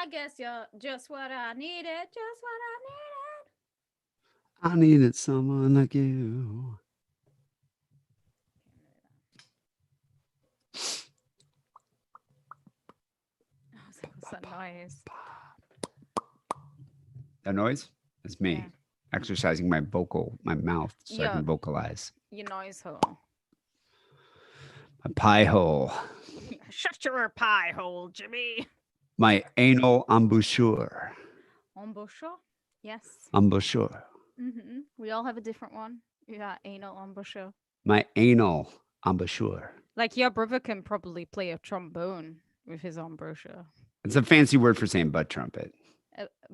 I guess you're just what I needed, just what I needed. I needed someone like you. What's that noise? That noise? It's Yeah. me exercising my mouth so I Your can vocalize. your noise hole. My pie hole. Shut your pie hole, Jimmy. My anal embouchure. Embouchure? Yes. Embouchure. We all have a different one. Yeah, anal embouchure. My anal embouchure. Like your brother can probably play a trombone with his embouchure. It's a fancy word for saying butt trumpet.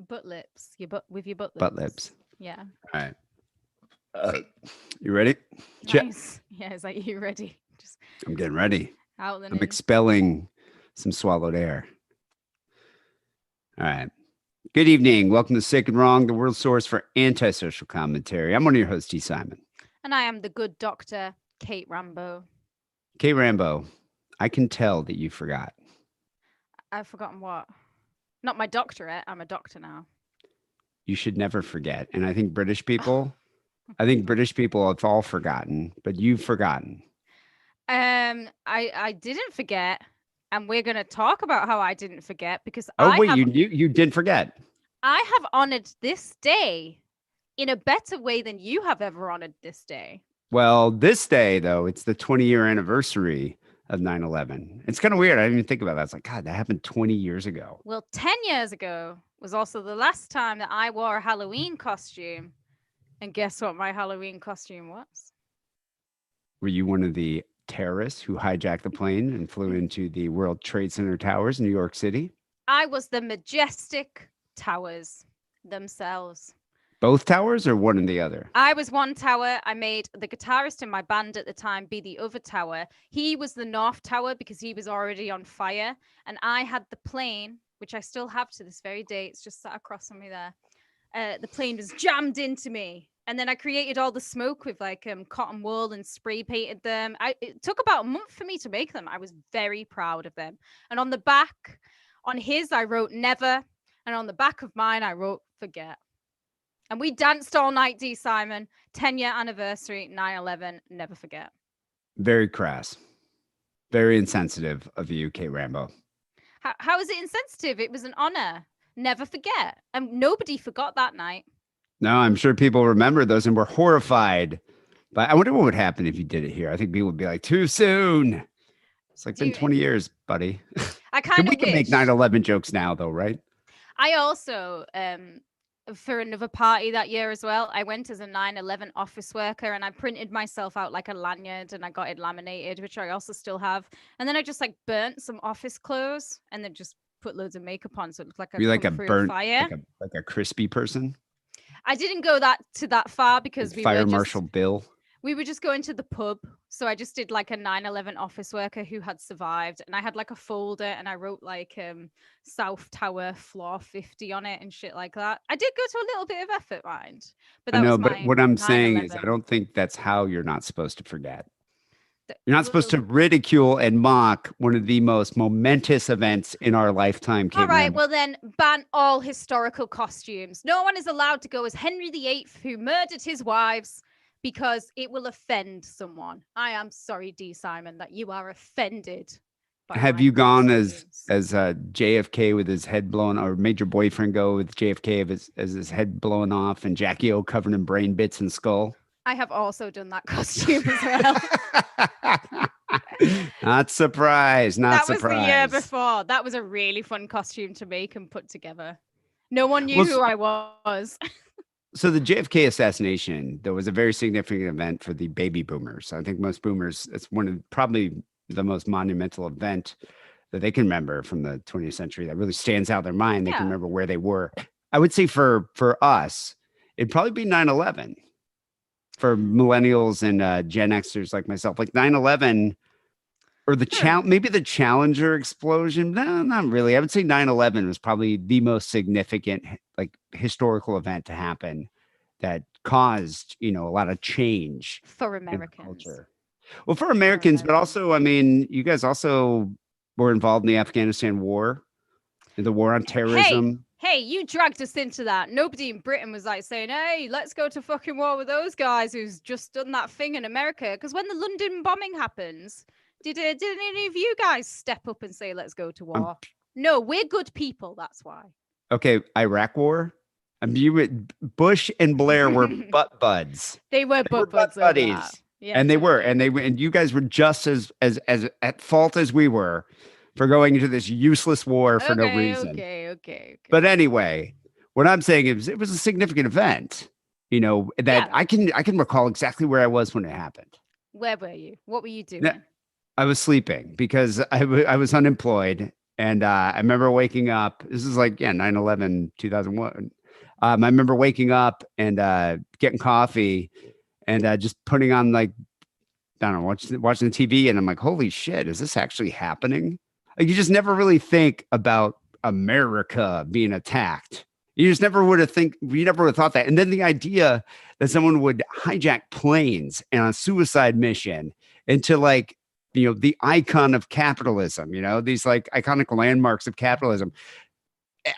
Butt lips. Your butt with your butt lips. Butt lips. Yeah. All right. You ready? Nice. Yeah, is that you ready? Just I'm getting ready. out and I'm in. expelling some swallowed air. All right. Good evening. Welcome to Sick and Wrong, the world source for antisocial commentary. I'm one of your hosts, T. Simon. And I am the good doctor, Kate Rambo. Kate Rambo, I can tell that you forgot. I've forgotten what? Not my doctorate. I'm a doctor now. You should never forget. And I think British people have all forgotten, but you've forgotten. I didn't forget, and we're gonna talk about how I didn't forget because You did forget. I have honored this day in a better way than you have ever honored this day. Well, this day though, it's the 20-year anniversary of 9/11. It's kind of weird. I didn't even think about that. It's like, God, that happened 20 years ago. Well, 10 years ago was also the last time that I wore a Halloween costume. And guess what my Halloween costume was? Were you one of the terrorists who hijacked the plane and flew into the World Trade Center towers in New York City? I was the majestic towers themselves. Both towers or one and the other? I was one tower. I made the guitarist in my band at the time be the other tower. He was the North Tower because he was already on fire. And I had the plane, which I still have to this very day. It's just sat across from me there. The plane was jammed into me. And then I created all the smoke with like cotton wool and spray painted them. It took about a month for me to make them. I was very proud of them. And on the back, on his, I wrote never. And on the back of mine, I wrote forget. And we danced all night, D. Simon. 10-year anniversary, 9/11, never forget. Very crass. Very insensitive of you, Kate Rambo. How is it insensitive? It was an honor. Never forget. And nobody forgot that night. No, I'm sure people remember those and were horrified. But I wonder what would happen if you did it here. I think people would be like, too soon. It's like been 20 years, buddy. I kind of we can make 9/11 jokes now, though, right? I also, for another party that year as well, I went as a 9/11 office worker and I printed myself out like a lanyard and I got it laminated, which I also still have. And then I just like burnt some office clothes and then just put loads of makeup on, so it looked like You're like a burnt fire. like a crispy person. I didn't go that far because like Fire Marshal Bill. We were just going to the pub. So I just did like a 9/11 office worker who had survived. And I had like a folder and I wrote like South Tower floor 50 on it and shit like that. I did go to a little bit of effort, mind. But that was but what I'm saying is 9/11. I don't think that's how you're not supposed to forget. You're not supposed to ridicule and mock one of the most momentous events in our lifetime. All right, well then ban all historical costumes. No one is allowed to go as Henry VIII, who murdered his wives, because it will offend someone. I am sorry, D. Simon, that you are offended. Have you gone as JFK with his head blown, or made your boyfriend go with JFK as his head blown off and Jackie O covered in brain bits and skull? I have also done that costume as well. Not surprised. That was the year before. That was a really fun costume to make and put together. No one knew who I was. So the JFK assassination, there was a very significant event for the baby boomers. I think most boomers, it's one of probably the most monumental event that they can remember from the 20th century that really stands out in their mind. They can remember where they were. I would say for us, it'd probably be 9/11. For millennials and Gen Xers like myself, like 9/11 or maybe the Challenger explosion. No, not really. I would say 9/11 was probably the most significant like historical event to happen that caused, a lot of change for Americans. Culture. Well, for Americans, but also, I mean, you guys also were involved in the Afghanistan war. The war on terrorism. Hey, you dragged us into that. Nobody in Britain was like saying, hey, let's go to fucking war with those guys who's just done that thing in America. Because when the London bombing happens, did any of you guys step up and say, let's go to war? No, we're good people. That's why. Okay, Iraq war. I mean, Bush and Blair were butt buds. They were butt buddies. Yeah, and they were, and you guys were just as at fault as we were for going into this useless war for no reason. Okay. But anyway, what I'm saying is it was a significant event, that I can recall exactly where I was when it happened. Where were you? What were you doing? I was sleeping because I was unemployed. And I remember waking up. This is like, 9/11, 2001. I remember waking up and getting coffee and just putting on like, I don't know, watching the TV. And I'm like, holy shit, is this actually happening? Like, you just never really think about America being attacked. You just never would have thought that. And then the idea that someone would hijack planes and on a suicide mission into like, the icon of capitalism, these like iconic landmarks of capitalism.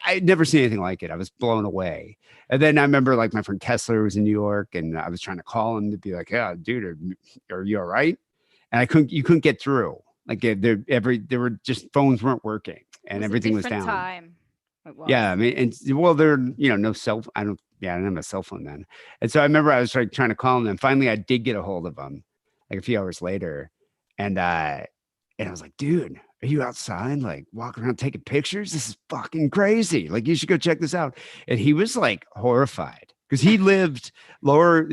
I'd never seen anything like it. I was blown away. And then I remember like my friend Kessler was in New York and I was trying to call him to be like, yeah, dude, are you all right? And you couldn't get through. Like there were just phones weren't working and everything was down. Time. Yeah. I mean, there, no I didn't have a cell phone then. And so I remember I was like trying to call him and finally I did get a hold of him like a few hours later. And I was like, dude, are you outside, like walking around taking pictures? This is fucking crazy. Like, you should go check this out. And he was like horrified because he lived lower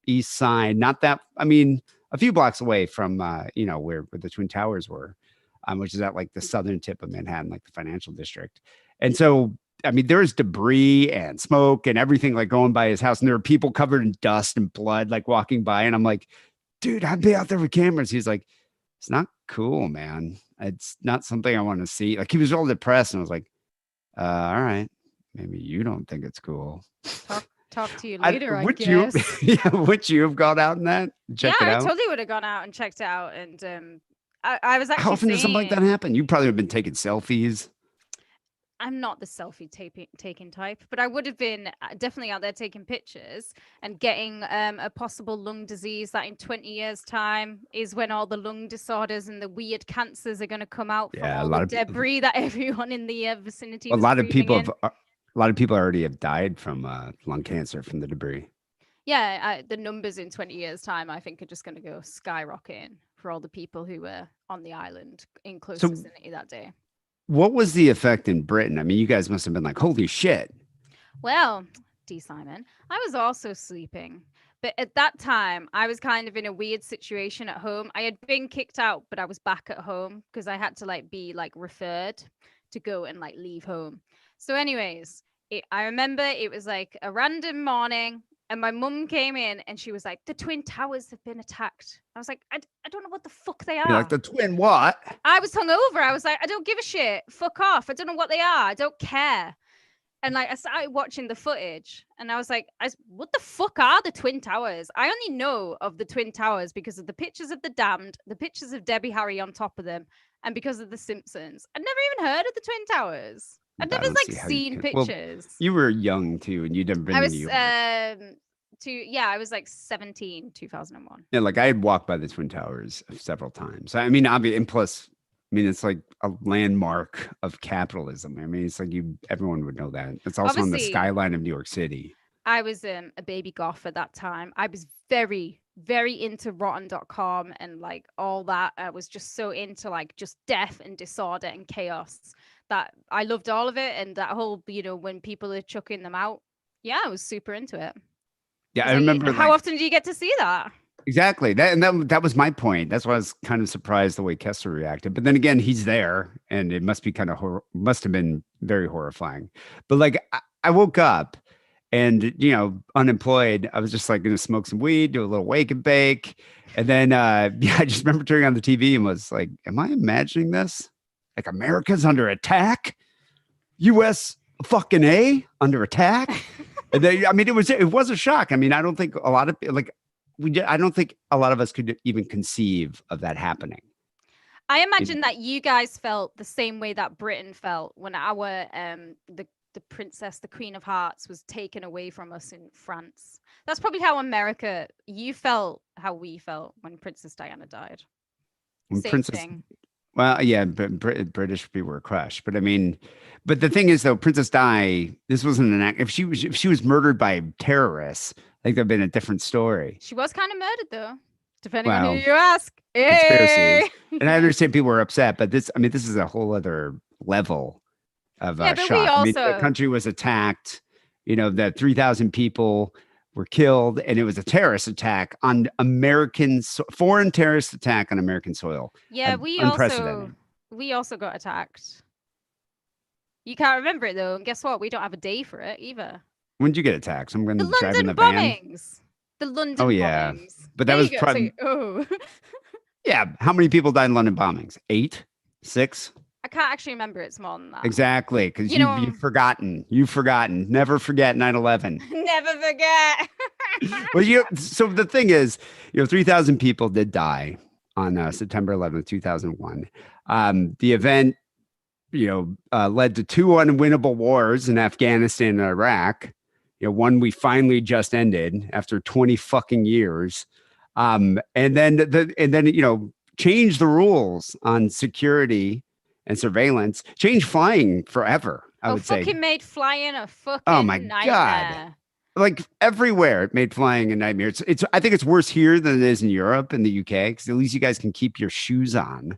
East Side, not that, I mean, a few blocks away from, where the Twin Towers were, which is at like the southern tip of Manhattan, like the financial district. And so, I mean, there was debris and smoke and everything like going by his house. And there were people covered in dust and blood, like walking by. And I'm like, dude, I'd be out there with cameras. He's like, it's not cool, man. It's not something I want to see. Like, he was all depressed. And I was like, all right, maybe you don't think it's cool. Talk to you later, I guess. Would you have gone out in that? Checked it out? I totally would have gone out and checked it out. And I was actually How often does something like that happen? You probably have been taking selfies. I'm not the selfie taking type, but I would have been definitely out there taking pictures and getting a possible lung disease that in 20 years' time is when all the lung disorders and the weird cancers are going to come out from all the debris that everyone in the vicinity. A lot of people already have died from lung cancer from the debris. Yeah, the numbers in 20 years' time, I think, are just going to go skyrocketing for all the people who were on the island in close vicinity that day. What was the effect in Britain? I mean, you guys must have been like, holy shit. Well, D. Simon, I was also sleeping. But at that time, I was kind of in a weird situation at home. I had been kicked out, but I was back at home because I had to be referred to go and leave home. So anyways, I remember it was like a random morning and my mum came in and she was like, the Twin Towers have been attacked. I was like, I don't know what the fuck they are. You're like, the twin what? I was hungover. I was like, I don't give a shit. Fuck off. I don't know what they are. I don't care. And I started watching the footage and I was like, what the fuck are the Twin Towers? I only know of the Twin Towers because of the pictures of the damned, the pictures of Debbie Harry on top of them, and because of The Simpsons. I'd never even heard of the Twin Towers. I'd never seen pictures. Well, you were young too, and you'd never been to New York. I was 17, 2001. Yeah, I had walked by the Twin Towers several times. I mean, obviously, and plus, it's like a landmark of capitalism. I mean, it's like everyone would know that. It's also on the skyline of New York City. I was a baby goth at that time. I was very, very into rotten.com and all that. I was just so into just death and disorder and chaos that I loved all of it. And that whole, when people are chucking them out. Yeah, I was super into it. Yeah, I remember. How often do you get to see that? Exactly. That was my point. That's why I was kind of surprised the way Kessler reacted. But then again, he's there and it must be must have been very horrifying. But I woke up and, unemployed. I was just going to smoke some weed, do a little wake and bake. And then, I just remember turning on the TV and was like, am I imagining this? America's under attack? US fucking A under attack? And then, it was a shock. I don't think a lot of I don't think a lot of us could even conceive of that happening. I It- imagine that you guys felt the same way that Britain felt when our the princess, the Queen of Hearts, was taken away from us in France. That's probably how America you felt how we felt when Princess Diana died. when Same Princess, thing. well, yeah, but British people were crushed. But I mean, but the thing is, though, Princess Di, this wasn't an act. If she was murdered by terrorists, I think there'd been a different story. She was kind of murdered though, depending on who Well, you ask. Hey, conspiracies, and I understand people were upset, but this, I mean, this is a whole other level of yeah, but we shock. I mean, the also country was attacked. You know, that 3,000 people were killed, and it was a terrorist attack on foreign terrorist attack on American soil. yeah Unprecedented. we also got attacked. You can't remember it though, and guess what? We don't have a day for it either. When did you get attacked? The Someone driving London the van. bombings. The Oh London yeah, bombings. but that There you was go. So, probably oh, yeah. How many people died in London bombings? 8, 6. I can't actually remember. It's more than that. Exactly, because You know, you've forgotten. You've forgotten. Never forget 9/11. never forget. Well, so the thing is, 3,000 people did die on September 11th, 2001. The event, led to two unwinnable wars in Afghanistan and Iraq. One we finally just ended after 20 fucking years. And then changed the rules on security and surveillance, changed flying forever, I would say. Fucking made flying a Oh my fucking God. nightmare. Like everywhere, it made flying a nightmare. It's I think it's worse here than it is in Europe and the UK, because at least you guys can keep your shoes on.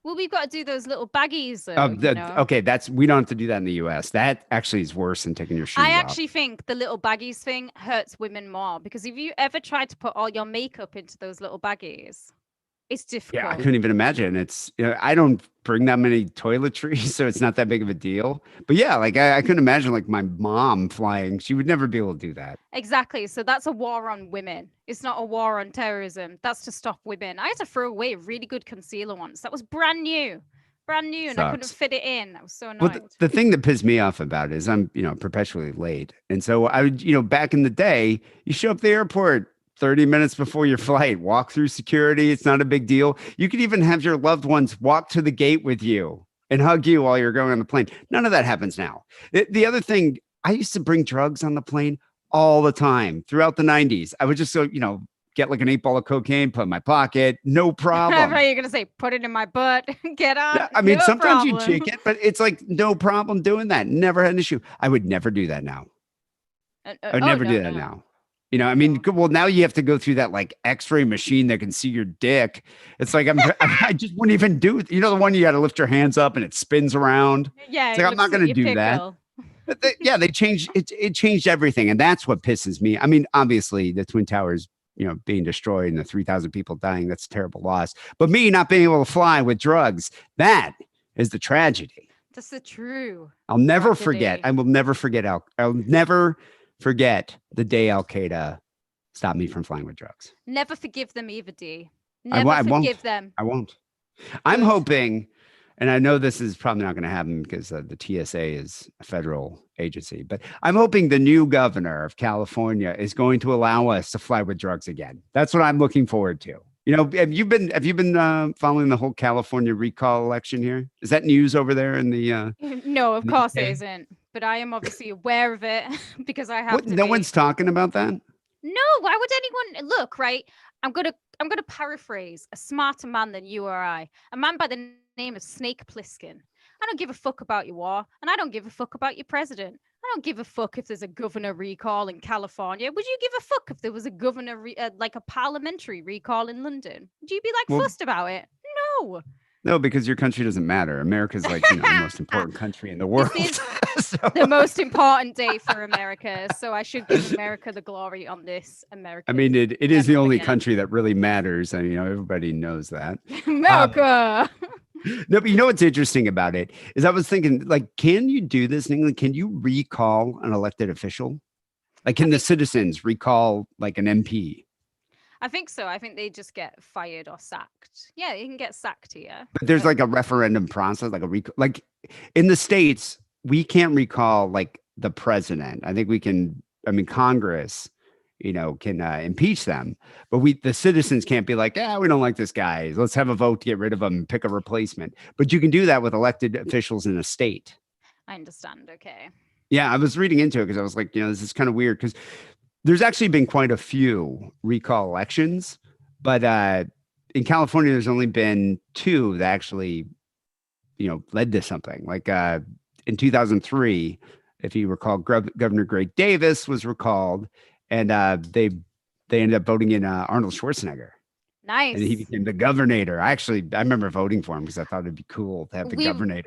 Well, we've got to do those little baggies, though. Okay, we don't have to do that in the US. That actually is worse than taking your shoes I off. actually think the little baggies thing hurts women more because if you ever tried to put all your makeup into those little baggies, it's difficult. Yeah, I couldn't even imagine. It's I don't bring that many toiletries, so it's not that big of a deal. But yeah, like I couldn't imagine like my mom flying. She would never be able to do that. Exactly. So that's a war on women. It's not a war on terrorism. That's to stop women. I had to throw away a really good concealer once. That was brand new, and I couldn't Sucks. fit it in. I was so Well, annoyed. the thing that pissed me off about it is I'm, perpetually late. And so I would, back in the day, you show up at the airport 30 minutes before your flight, walk through security. It's not a big deal. You could even have your loved ones walk to the gate with you and hug you while you're going on the plane. None of that happens now. The other thing, I used to bring drugs on the plane all the time throughout the 90s. I would just go, get like an 8 ball of cocaine, put in my pocket, no problem. You're gonna say, put it in my butt, get on. Yeah, I mean, no sometimes problem. you check it, but it's like no problem doing that. Never had an issue. I would never do that now. I would never do that now. I mean, well, now you have to go through that like X-ray machine that can see your dick. It's like I just wouldn't even do it. The one you got to lift your hands up and it spins around. Yeah, it's like I'm not going to do that. But they changed it. It changed everything, and that's what pisses me. I mean, obviously, the Twin Towers, being destroyed and the 3,000 people dying—that's a terrible loss. But me not being able to fly with drugs—that is the tragedy. That's the true. I'll never forget. I will never forget. I'll never forget the day Al Qaeda stopped me from flying with drugs. Never forgive them either, D. Never forgive them. I won't. I'm hoping, and I know this is probably not going to happen because the TSA is a federal agency, but I'm hoping the new governor of California is going to allow us to fly with drugs again. That's what I'm looking forward to. Have you been following the whole California recall election here? Is that news over there in the? No, of course it isn't. But I am obviously aware of it because I have. No one's talking about that. No, why would anyone look? Right, I'm gonna paraphrase a smarter man than you or I, a man by the name of Snake Plissken. I don't give a fuck about your war, and I don't give a fuck about your president. I don't give a fuck if there's a governor recall in California. Would you give a fuck if there was a governor, like a parliamentary recall in London? Would you be like fussed about it? No. No, because your country doesn't matter. America's like the most important country in the world. This is the most important day for America, so I should give America the glory on this. America. I mean, it is the only country that really matters, and everybody knows that. America. No, but what's interesting about it is I was thinking, like, can you do this in England? Can you recall an elected official? Like, can the citizens recall like an MP? I think so. I think they just get fired or sacked. Yeah, you can get sacked here. But there's like a referendum process, like in the States, we can't recall like the president. I think we can. I mean, Congress can impeach them. But the citizens can't be like, yeah, we don't like this guy. Let's have a vote to get rid of him and pick a replacement. But you can do that with elected officials in a state. I understand. Okay. Yeah, I was reading into it because I was like, this is kind of weird because there's actually been quite a few recall elections, but in California, there's only been two that actually, led to something. Like in 2003, if you recall, Governor Gray Davis was recalled, and they ended up voting in Arnold Schwarzenegger. And he Nice. became the governor. I remember voting for him because I thought it'd be cool to have the governor.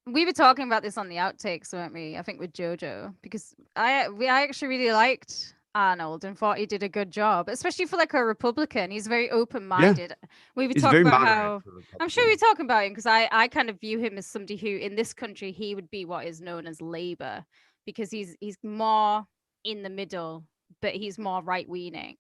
We were talking about this on the outtakes, weren't we? I think with Jojo, because I actually really liked Arnold and thought he did a good job, especially for like a Republican. He's very open-minded. Yeah, We were he's talking very about moderate how for a I'm sure we Republican. were talking about him because I kind of view him as somebody who in this country he would be what is known as Labour because he's more in the middle, but he's more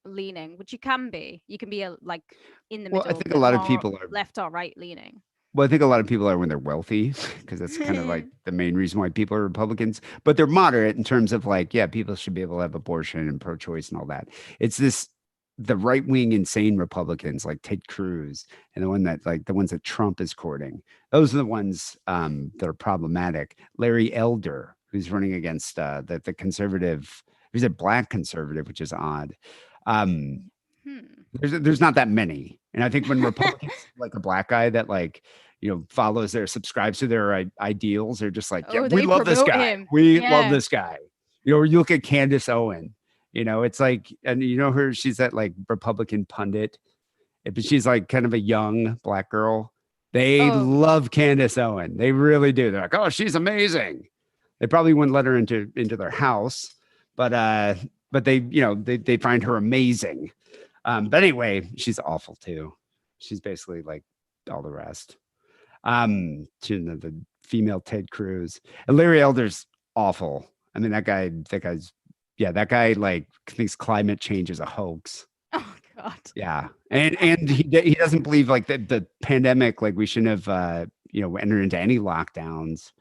leaning, which you can be. You can be like in the Well, I middle, think a but lot of more people are. left or right leaning. Well, I think a lot of people are when they're wealthy, because that's kind of like the main reason why people are Republicans. But they're moderate in terms of like, yeah, people should be able to have abortion and pro-choice and all that. It's the right-wing insane Republicans like Ted Cruz and the ones that Trump is courting. Those are the ones that are problematic. Larry Elder, who's running against the conservative, he's a black conservative, which is odd. Um, Hmm. there's not that many, and I think when Republicans like a black guy that like follows subscribes to their ideals, they're just like, yeah, Oh, we they love this promote guy, him. we love Yeah. this guy. Or you look at Candace Owen, it's like, and her, she's that like Republican pundit, but she's like kind of a young black girl. They Oh, love Candace Owen, they really do. They're like, oh, she's amazing. They probably wouldn't let her into their house, but they find her amazing. But anyway, she's awful too. She's basically like all the rest. The female Ted Cruz and Larry Elder's awful. I mean, that guy like thinks climate change is a hoax. oh God. Yeah, and he doesn't believe like the pandemic. Like we shouldn't have entered into any lockdowns,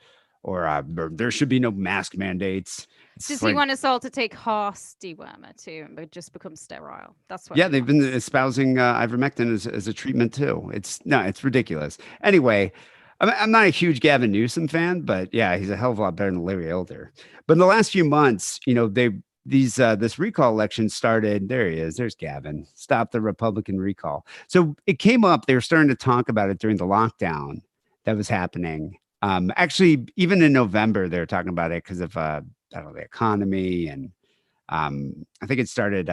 or there should be no mask mandates. Does It's he like, want us all to take horse dewormer too and just become sterile? That's what yeah, he they've been wants. espousing ivermectin as a treatment too. It's ridiculous. Anyway, I'm not a huge Gavin Newsom fan, but yeah, he's a hell of a lot better than Larry Elder. But in the last few months, this recall election started. There he is. There's Gavin. Stop the Republican recall. So it came up. They were starting to talk about it during the lockdown that was happening. Actually, even in November, they were talking about it because of I don't know, the economy, and I think it started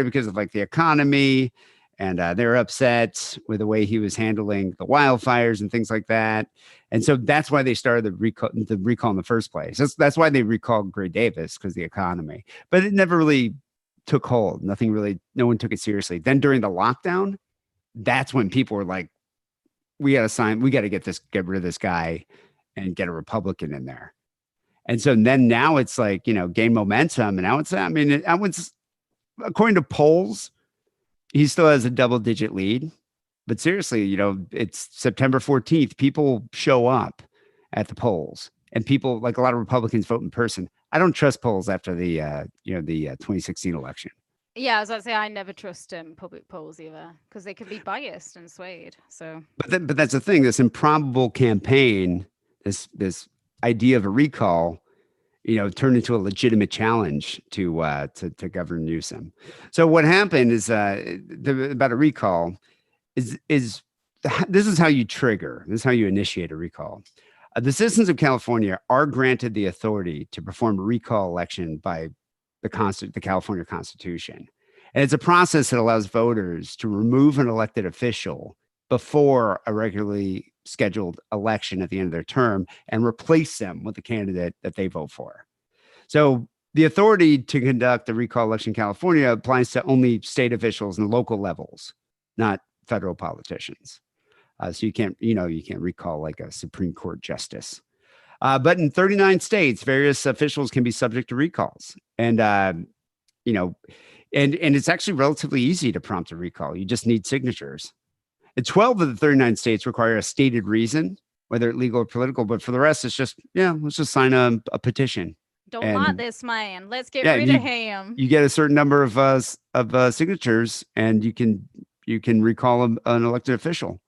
because of like the economy, and they were upset with the way he was handling the wildfires and things like that. And so that's why they started the recall in the first place. That's why they recalled Gray Davis, because the economy. But it never really took hold. No one took it seriously. Then during the lockdown, that's when people were like, we got to get rid of this guy and get a Republican in there. And so then now it's like, gain momentum. And now according to polls, he still has a double-digit lead. But seriously, it's September 14th. People show up at the polls, and people, like a lot of Republicans, vote in person. I don't trust polls after the 2016 election. Yeah, as I say, I never trust public polls either because they can be biased and swayed. So, but that's the thing. This improbable campaign, this idea of a recall, turned into a legitimate challenge to Governor Newsom. So what happened is about a recall is this is how you trigger. This is how you initiate a recall. The citizens of California are granted the authority to perform a recall election by the California Constitution. And it's a process that allows voters to remove an elected official before a regularly scheduled election at the end of their term and replace them with the candidate that they vote for. So the authority to conduct the recall election in California applies to only state officials and local levels, not federal politicians. So you can't recall like a Supreme Court justice. But in 39 states, various officials can be subject to recalls. And, and it's actually relatively easy to prompt a recall. You just need signatures. And 12 of the 39 states require a stated reason, whether legal or political. But for the rest, it's just, let's just sign a petition. Don't like And this man. Let's get yeah, and rid of him. you get a certain number of signatures, and you can recall an elected official.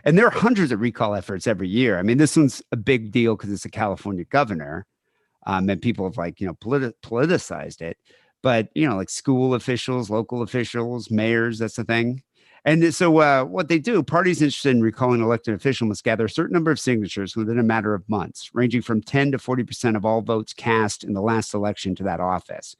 And there are hundreds of recall efforts every year. I mean, this one's a big deal because it's a California governor, and people have like politicized it. But like school officials, local officials, mayors, that's the thing. And so what they do, parties interested in recalling an elected official must gather a certain number of signatures within a matter of months, ranging from 10 to 40% of all votes cast in the last election to that office.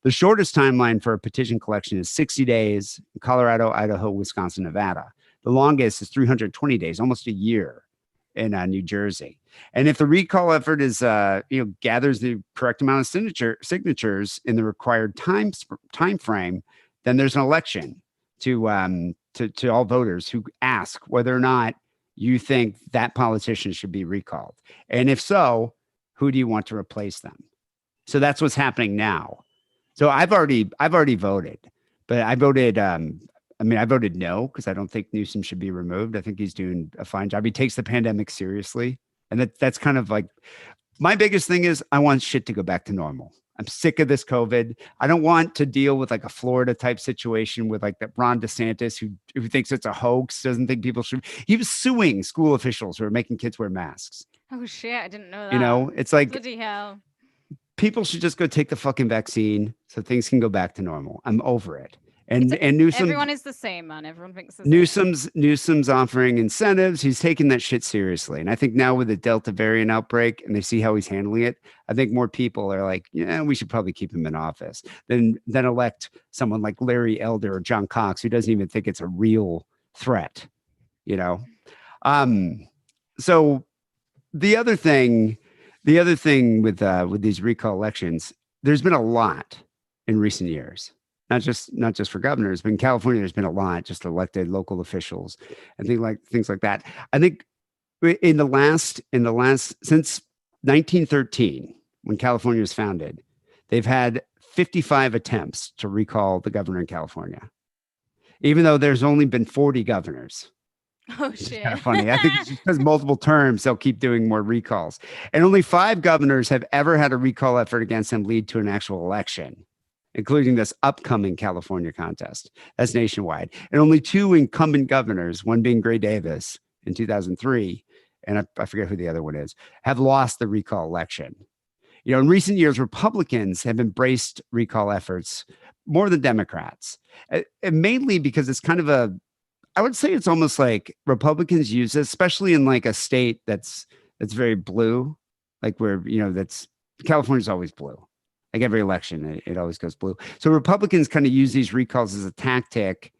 The shortest timeline for a petition collection is 60 days in Colorado, Idaho, Wisconsin, Nevada. The longest is 320 days, almost a year in New Jersey. And if the recall effort is, gathers the correct amount of signatures in the required time frame, then there's an election to all voters who ask whether or not you think that politician should be recalled, and if so, who do you want to replace them? So that's what's happening now. So I've already voted, but I voted. I voted no because I don't think Newsom should be removed. I think he's doing a fine job. He takes the pandemic seriously, and that's kind of like my biggest thing is I want shit to go back to normal. I'm sick of this COVID. I don't want to deal with like a Florida type situation with like that Ron DeSantis who thinks it's a hoax, doesn't think people should. He was suing school officials who are making kids wear masks. Oh shit, I didn't know that. It's like bloody hell. People should just go take the fucking vaccine so things can go back to normal. I'm over it. And Newsom, everyone is the same, man. Everyone thinks the same. Newsom's offering incentives. He's taking that shit seriously. And I think now with the Delta variant outbreak and they see how he's handling it, I think more people are like, yeah, we should probably keep him in office than elect someone like Larry Elder or John Cox, who doesn't even think it's a real threat, So the other thing with these recall elections, there's been a lot in recent years. Not just for governors, but in California, there's been a lot just elected local officials and things like that. I think in the last since 1913, when California was founded, they've had 55 attempts to recall the governor in California, even though there's only been 40 governors. Oh shit! Kind of funny. I think it's just because multiple terms, they'll keep doing more recalls, and only 5 governors have ever had a recall effort against them lead to an actual election, including this upcoming California contest. That's nationwide. And only 2 incumbent governors, one being Gray Davis in 2003, and I forget who the other one is, have lost the recall election. In recent years, Republicans have embraced recall efforts more than Democrats, and mainly because it's kind of I would say it's almost like Republicans use it, especially in like a state that's very blue, like where, that's California's always blue. Like every election, it always goes blue. So Republicans kind of use these recalls as a tactic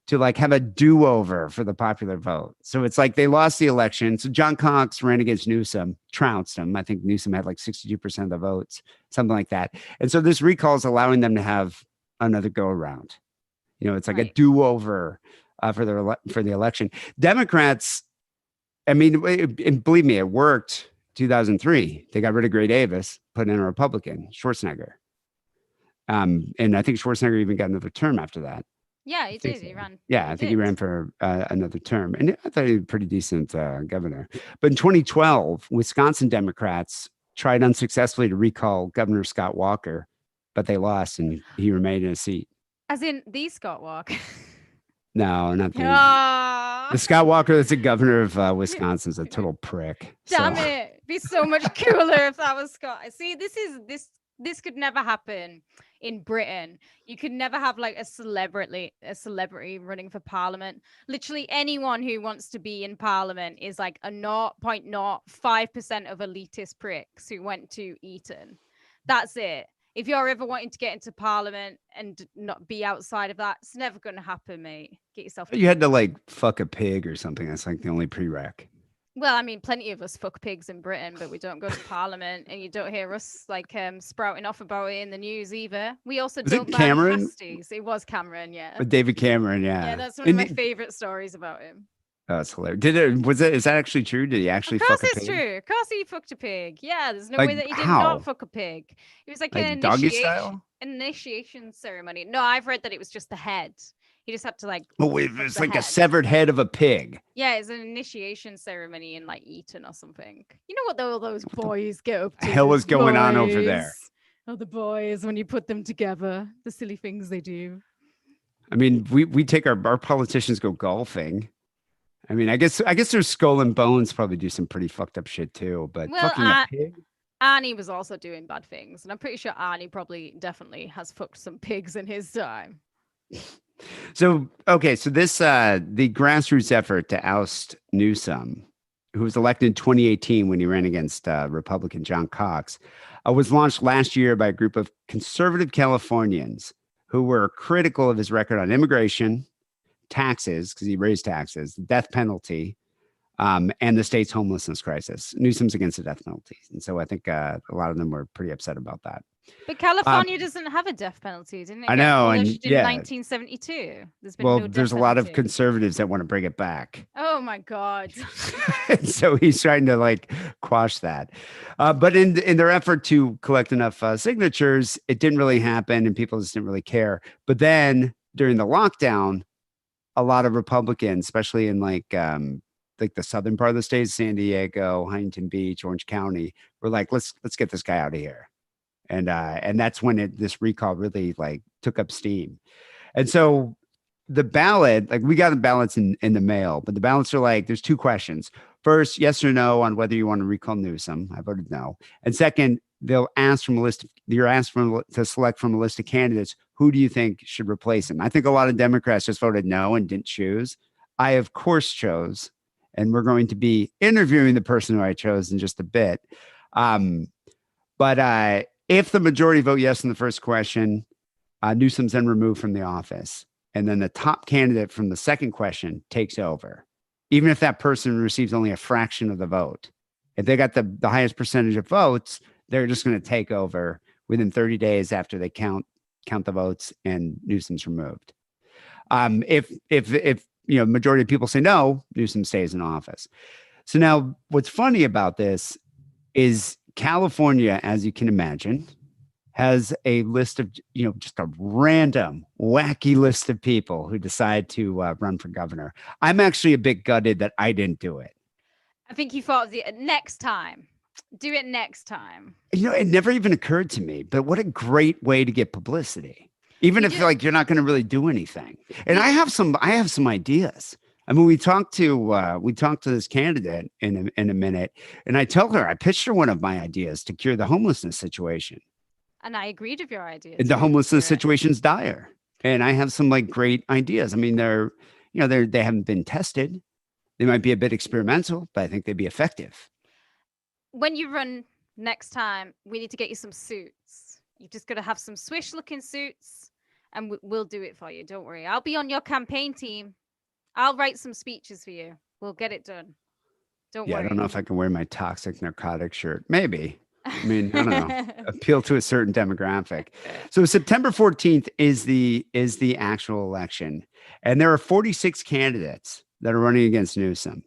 to like have a do-over for the popular vote. So it's like they lost the election. So John Cox ran against Newsom, trounced him. I think Newsom had like 62% of the votes, something like that. And so this recall is allowing them to have another go around. It's like a do-over for the election. Democrats, and believe me, it worked. 2003, they got rid of Gray Davis, put in a Republican, Schwarzenegger. And I think Schwarzenegger even got another term after that. Yeah, he did. He ran. Yeah, I think he ran for another term. And I thought he was a pretty decent governor. But in 2012, Wisconsin Democrats tried unsuccessfully to recall Governor Scott Walker, but they lost and he remained in a seat. As in the Scott Walker? No, not the Scott Walker that's the governor of Wisconsin is a total prick. Damn it. It'd be so much cooler if that was Scott. See, this could never happen in Britain. You could never have like a celebrity running for parliament. Literally anyone who wants to be in parliament is like a 0.05% of elitist pricks who went to Eton. That's it. If you're ever wanting to get into parliament and not be outside of that, it's never going to happen, mate. Get yourself. You had to like fuck a pig or something. That's like the only prereq. Well, plenty of us fuck pigs in Britain, but we don't go to parliament, and you don't hear us like sprouting off about it in the news either. We also don't ban pasties. It was Cameron, yeah. But David Cameron, yeah. Yeah, that's one of my favorite stories about him. Oh, it's hilarious. Is that actually true? Did he actually fuck a pig? Of course it's true. Of course he fucked a pig. Yeah, there's no way that he did not fuck a pig. It was like an doggy style? initiation ceremony. No, I've read that it was just the head. He just had to like Oh, it cut was the like a head. severed head of a pig. Yeah, it's an initiation ceremony in like Eton or something. You know what all those boys get up to? Hell Those is going on over there? boys. Oh, the boys, when you put them together, the silly things they do. I mean, we take our politicians go golfing. I mean, I guess their skull and bones probably do some pretty fucked up shit too. But Well, fucking a pig. Arnie was also doing bad things, and I'm pretty sure Arnie probably definitely has fucked some pigs in his time. So okay, so this the grassroots effort to oust Newsom, who was elected in 2018 when he ran against Republican John Cox, was launched last year by a group of conservative Californians who were critical of his record on immigration, taxes because he raised taxes, the death penalty, and the state's homelessness crisis. Newsom's against the death penalty, and so I think a lot of them were pretty upset about that. But California doesn't have a death penalty, didn't it? I get know, and abolished in yeah. 1972. There's been Well, no death there's a lot of penalty. conservatives that want to bring it back. Oh my god. And so he's trying to like quash that. But in their effort to collect enough signatures, it didn't really happen and people just didn't really care. But then during the lockdown, a lot of Republicans, especially in like the southern part of the state, San Diego, Huntington Beach, Orange County, were like, let's get this guy out of here. And that's when this recall really like took up steam. And so the ballot, like we got the ballots in the mail, but the ballots are like, there's two questions. First, yes or no on whether you want to recall Newsom. I voted no. And second, they'll ask from a list. You're asked to select from a list of candidates. Who do you think should replace him? I think a lot of Democrats just voted no and didn't choose. I, of course, chose. And we're going to be interviewing the person who I chose in just a bit. But if the majority vote yes in the first question, Newsom's then removed from the office. And then the top candidate from the second question takes over, even if that person receives only a fraction of the vote. If they got the highest percentage of votes, they're just going to take over within 30 days after they count the votes and Newsom's removed. If majority of people say no, Newsom stays in office. So now what's funny about this is California, as you can imagine, has a list of, just a random, wacky list of people who decide to run for governor. I'm actually a bit gutted that I didn't do it. I think you thought of the next time. Do it next time. It never even occurred to me, but what a great way to get publicity. Even if like you're not going to really do anything. And I have some ideas. I mean, we talked to this candidate in a minute, and I pitched her one of my ideas to cure the homelessness situation. And I agreed with your idea. The homelessness situation's dire, and I have some like great ideas. I mean, they haven't been tested. They might be a bit experimental, but I think they'd be effective. When you run next time, we need to get you some suits. You just got to have some swish-looking suits, and we'll do it for you. Don't worry. I'll be on your campaign team. I'll write some speeches for you. We'll get it done. Don't worry. I don't know if I can wear my toxic narcotic shirt. Maybe. I mean, I don't know. Appeal to a certain demographic. So September 14th is the actual election, and there are 46 candidates that are running against Newsom.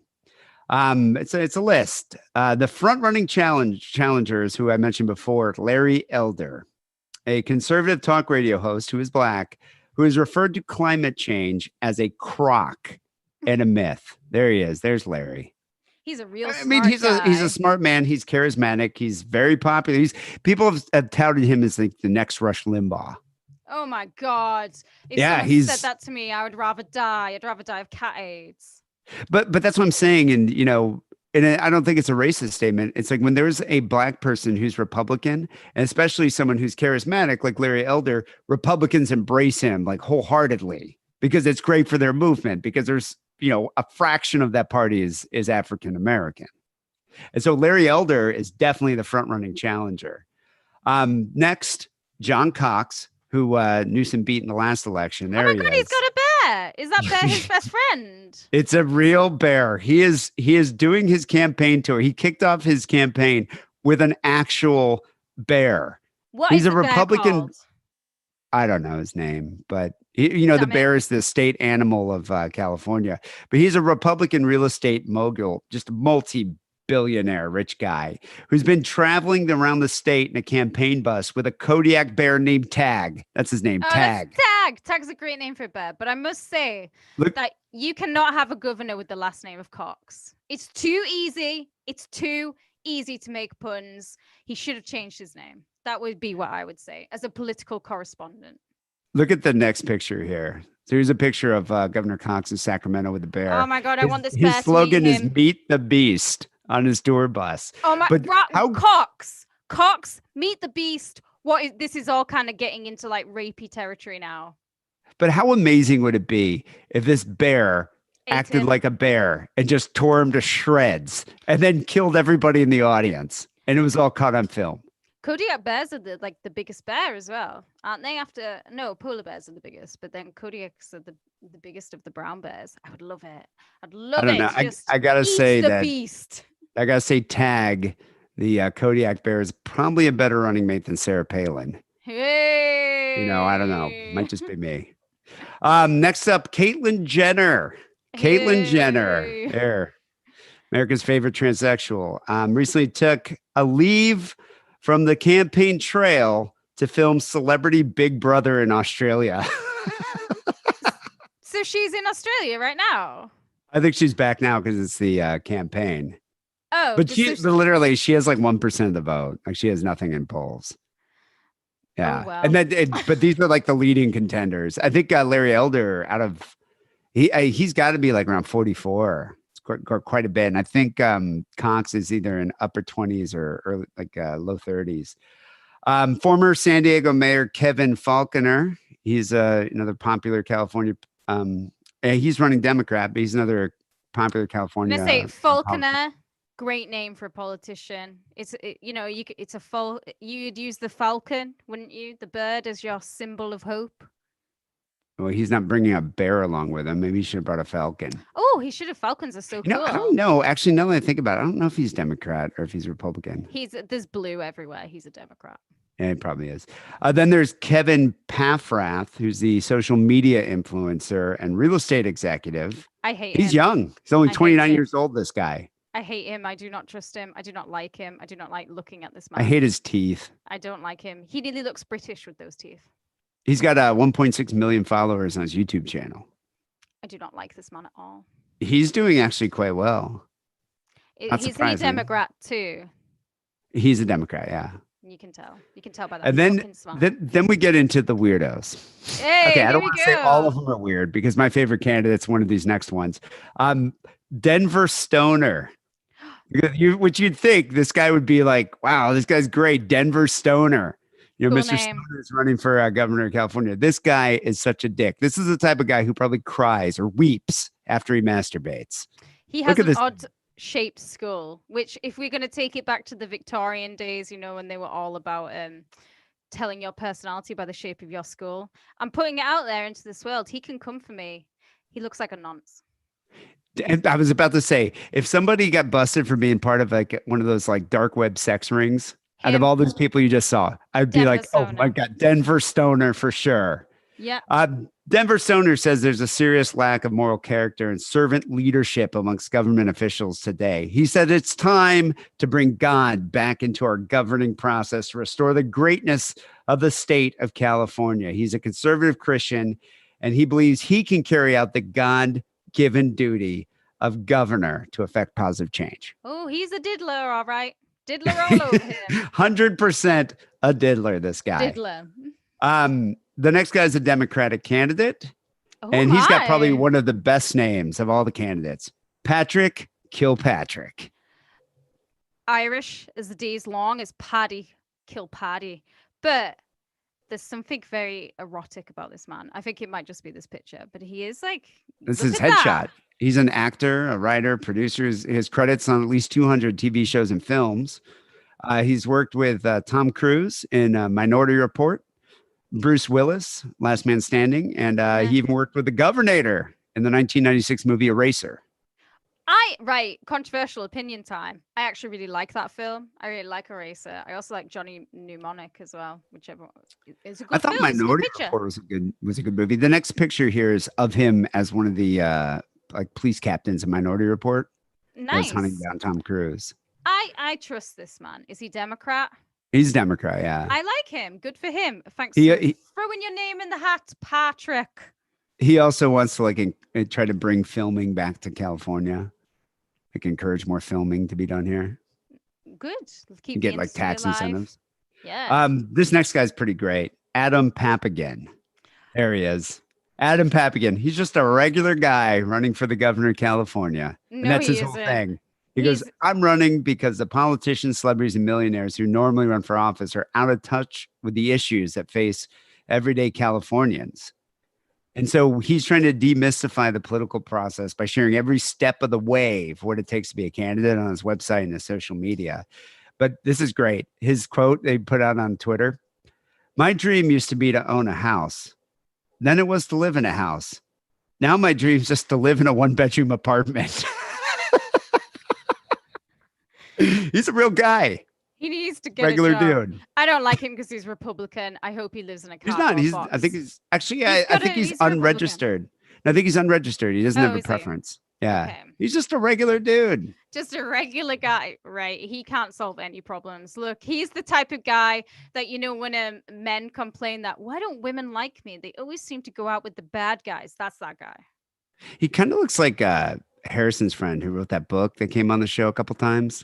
It's a list. The front-running challengers, who I mentioned before, Larry Elder, a conservative talk radio host who is Black, who has referred to climate change as a crock and a myth. There he is. There's Larry. He's a real smart he's a smart man. He's charismatic. He's very popular. People have touted him as like the next Rush Limbaugh. Oh my God. If someone said that to me, I would rather die. I'd rather die of cat AIDS. But that's what I'm saying. And, and I don't think it's a racist statement. It's like when there's a Black person who's Republican, and especially someone who's charismatic, like Larry Elder, Republicans embrace him like wholeheartedly because it's great for their movement, because there's, a fraction of that party is African-American. And so Larry Elder is definitely the front running challenger. Next, John Cox, who Newsom beat in the last election. There he is. He's got a bear. Is that bear his best friend? It's a real bear. He is doing his campaign tour. He kicked off his campaign with an actual bear. He's a Republican. I don't know his name, but the bear is the state animal of California. But he's a Republican real estate mogul, just a multi-billionaire rich guy who's been traveling around the state in a campaign bus with a Kodiak bear named Tag. That's his name, Tag. Tag. Tag's a great name for a bear, but I must say Look, that you cannot have a governor with the last name of Cox. It's too easy. It's too easy to make puns. He should have changed his name. That would be what I would say as a political correspondent. look at the next picture here. So here's a picture of Governor Cox in Sacramento with the bear. Oh my God, I want this His bear to slogan meet is him. "Meet the Beast" on his tour bus. Oh my, But how Cox, meet the beast. This is all kind of getting into like rapey territory now. But how amazing would it be if this bear acted like a bear and just tore him to shreds and then killed everybody in the audience? And it was all caught on film. Kodiak bears are the biggest bear as well, aren't they? No, polar bears are the biggest, but then Kodiaks are the biggest of the brown bears. I would love it. I'd love I don't it. know. Just I gotta eat say the that beast. I gotta say, Tag, the Kodiak bear, is probably a better running mate than Sarah Palin. Hey, You know, I don't know. Might just be me. Next up, Caitlyn Jenner. Caitlyn Jenner, there, America's favorite transsexual, recently took a leave from the campaign trail to film Celebrity Big Brother in Australia. So she's in Australia right now. I think she's back now because it's the campaign. Oh, but literally she has like 1% of the vote. Like she has nothing in polls. Yeah, oh, wow. And then but these are like the leading contenders. I think Larry Elder he's got to be like around 44. It's quite a bit. And I think Cox is either in upper 20s or early, like low 30s. Former San Diego Mayor Kevin Faulconer. He's another popular California. He's running Democrat, but he's another popular California. I'm gonna say Faulconer. Great name for a politician. You'd use the falcon, wouldn't you? The bird as your symbol of hope. Well, he's not bringing a bear along with him. Maybe he should have brought a falcon. Oh, he should have. Falcons are so cool. I don't know. Actually, now that I think about it, I don't know if he's Democrat or if he's Republican. There's blue everywhere. He's a Democrat. Yeah, he probably is. Then there's Kevin Paffrath, who's the social media influencer and real estate executive. I hate him. He's young. He's only 29 years old, this guy. I hate him. I do not trust him. I do not like him. I do not like looking at this man. I hate his teeth. I don't like him. He nearly looks British with those teeth. He's got 1.6 million followers on his YouTube channel. I do not like this man at all. He's doing actually quite well. He's a Democrat too. He's a Democrat, yeah. You can tell. You can tell by that. And then we get into the weirdos. Hey, okay, I don't want to say all of them are weird because my favorite candidate's one of these next ones. Denver Stoner. Which you'd think this guy would be like, wow, this guy's great. Denver Stoner. Cool Mr. Name. Stoner is running for governor of California. This guy is such a dick. This is the type of guy who probably cries or weeps after he masturbates. He has an odd shaped skull, which if we're going to take it back to the Victorian days, when they were all about telling your personality by the shape of your skull, I'm putting it out there into this world. He can come for me. He looks like a nonce. And I was about to say, if somebody got busted for being part of like one of those like dark web sex rings, out of all those people you just saw, I'd be like, oh my God, Denver Stoner for sure. Yeah. Denver Stoner says there's a serious lack of moral character and servant leadership amongst government officials today. He said it's time to bring God back into our governing process to restore the greatness of the state of California. He's a conservative Christian, and he believes he can carry out the God-given duty of governor to affect positive change. Oh, he's a diddler, all right. Diddler all over him. 100% a diddler, this guy. Diddler. The next guy is a Democratic candidate, and he's got probably one of the best names of all the candidates, Patrick Kilpatrick. Irish as the day's long as Paddy Kilpaddy. But there's something very erotic about this man. I think it might just be this picture, but he is like... This is headshot. He's an actor, a writer, producer. His credits on at least 200 TV shows and films. He's worked with Tom Cruise in Minority Report, Bruce Willis, Last Man Standing, and he even worked with the Governor in the 1996 movie Eraser. Controversial opinion time. I actually really like that film. I really like Eraser. I also like Johnny Mnemonic as well, whichever is a good film. I thought Minority Report was a good movie. The next picture here is of him as one of the like police captains in Minority Report. Nice. Was hunting down Tom Cruise. I trust this man. Is he Democrat? He's Democrat, yeah. I like him. Good for him. Thanks He, for he throwing your name in the hat, Patrick. he also wants to like try to bring filming back to California, like encourage more filming to be done here Good. and Keep the get like industry tax alive. incentives. Yeah. This next guy's pretty great. Adam Papagen. There he is. Adam Papagen. He's just a regular guy running for the governor of California. And No, that's he his whole isn't. thing. He goes, He's I'm running because the politicians, celebrities, and millionaires who normally run for office are out of touch with the issues that face everyday Californians. And so he's trying to demystify the political process by sharing every step of the way of what it takes to be a candidate on his website and his social media. But this is great. His quote they put out on Twitter: "My dream used to be to own a house. Then it was to live in a house. Now my dream is just to live in a one-bedroom apartment." He's a real guy, he needs to get a regular job. dude. I don't like him because he's Republican. I hope he lives in a He's not. cardboard He's. I think box. he's actually. He's I got think a he's he's a Republican. unregistered. I think he's unregistered. He doesn't have Oh, a is he? preference. Yeah, Okay. he's just a regular dude. Just a regular guy, right? He can't solve any problems. Look, he's the type of guy that, when men complain that, why don't women like me? They always seem to go out with the bad guys. That's that guy. He kind of looks like Harrison's friend who wrote that book that came on the show a couple times.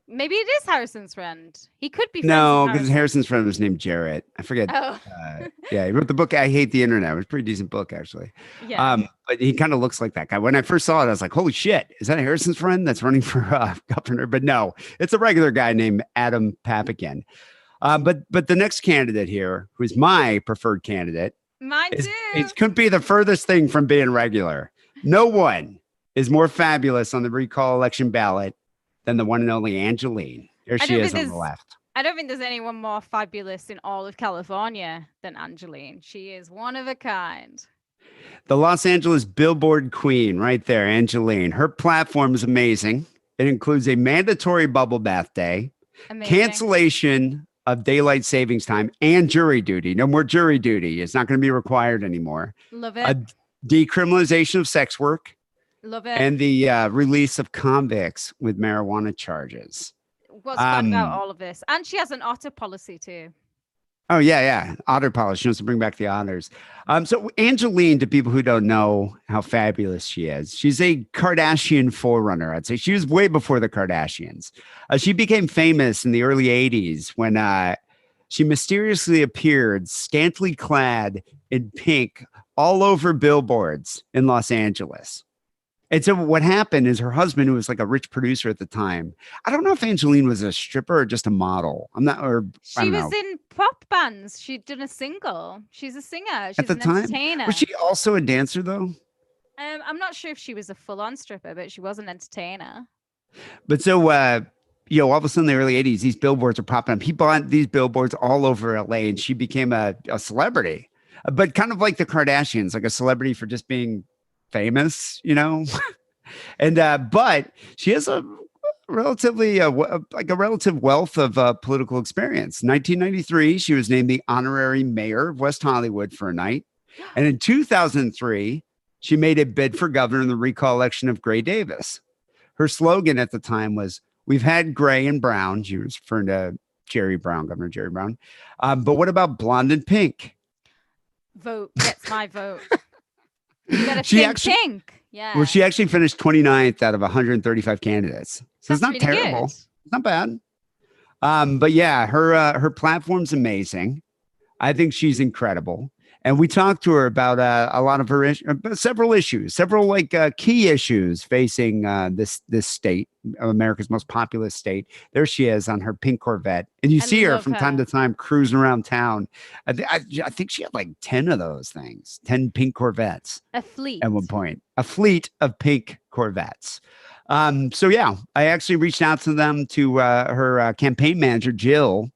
Maybe it is Harrison's friend. He could be friends No, with because Harrison. Harrison's friend was named Jarrett. I forget. Oh, Yeah, he wrote the book "I Hate the Internet." It was a pretty decent book, actually. yeah. But he kind of looks like that guy. When I first saw it, I was like, "Holy shit, is that Harrison's friend that's running for governor?" But no, it's a regular guy named Adam Papagen. But the next candidate here, who's my preferred candidate, Mine too. it couldn't be the furthest thing from being regular. No one is more fabulous on the recall election ballot than the one and only Angelyne. There I she don't is think on the there's- left. I don't think there's anyone more fabulous in all of California than Angelyne. She is one of a kind. The Los Angeles Billboard Queen, right there, Angelyne. Her platform is amazing. It includes a mandatory bubble bath day, Amazing. cancellation of daylight savings time, and jury duty. No more jury duty. It's not going to be required anymore. Love A it. decriminalization of sex work, Love it. and the release of convicts with marijuana charges. What's fun about all of this? And she has an otter policy too. Oh, yeah. Otter polish. She wants to bring back the otters. So Angelyne, to people who don't know how fabulous she is, she's a Kardashian forerunner. I'd say she was way before the Kardashians. She became famous in the early 80s when she mysteriously appeared scantily clad in pink all over billboards in Los Angeles. And so what happened is her husband, who was like a rich producer at the time, I don't know if Angelyne was a stripper or just a model. I'm not, or I She don't was know. in pop bands. She'd done a single. She's a singer. She's At the an time, entertainer. was she also a dancer though? I'm not sure if she was a full-on stripper, but she was an entertainer. But so, all of a sudden, in the early 80s, these billboards are popping up. He bought these billboards all over LA and she became a celebrity, but kind of like the Kardashians, like a celebrity for just being famous, and but she has a relatively like a relative wealth of political experience. 1993, she was named the honorary mayor of West Hollywood for a night, and in 2003, she made a bid for governor in the recall election of Gray Davis. Her slogan at the time was, "We've had gray and brown." She was referring to Jerry Brown, Governor Jerry Brown. But what about blonde and pink? Vote gets my vote. You gotta She think actually- pink. Yeah. Well, she actually finished 29th out of 135 candidates. So it's That's not really terrible. good. It's not bad. But yeah, her platform's amazing. I think she's incredible. And we talked to her about a lot of her several issues, several like key issues facing this state, America's most populous state. There she is on her pink Corvette, and you I see her love from time her. to time cruising around town. I think she had like 10 of those things, 10 pink Corvettes A fleet. at one point, a fleet of pink Corvettes. So yeah, I actually reached out to them to her campaign manager, Jill,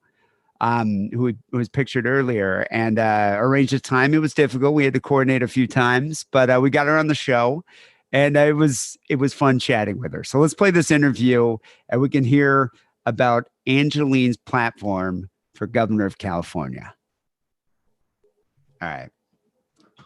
who was pictured earlier, and arranged a time. It was difficult. We had to coordinate a few times, but we got her on the show, and it was fun chatting with her. So let's play this interview, and we can hear about Angelyne's platform for governor of California. All right.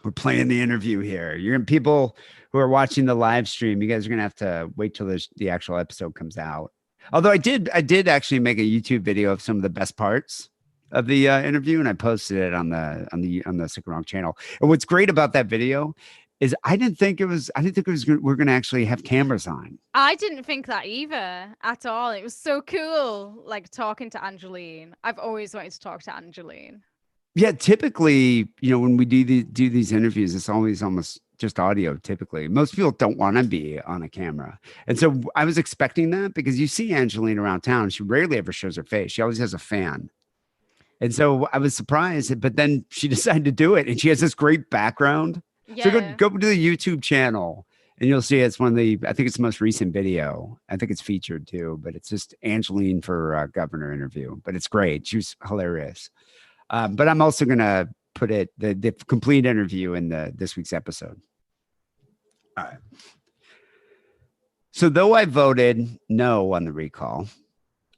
We're playing the interview here. You're gonna people who are watching the live stream. You guys are gonna have to wait till the actual episode comes out. Although I did actually make a YouTube video of some of the best parts of the interview, and I posted it on the Sick and Wrong channel. And what's great about that video is I didn't think it was we're going to actually have cameras on. I didn't think that either at all. It was so cool, like talking to Angelyne. I've always wanted to talk to Angelyne. Yeah, typically, when we do these interviews, it's always almost just audio. Typically, most people don't want to be on a camera, and so I was expecting that because you see Angelina around town, she rarely ever shows her face. She always has a fan, and so I was surprised. But then she decided to do it, and she has this great background. So Yeah. go to the YouTube channel, and you'll see it's one of the. I think it's the most recent video. I think it's featured too, but it's just Angeline for governor interview. But it's great. She was hilarious. But I'm also gonna put the complete interview in this week's episode. All right. So though I voted no on the recall,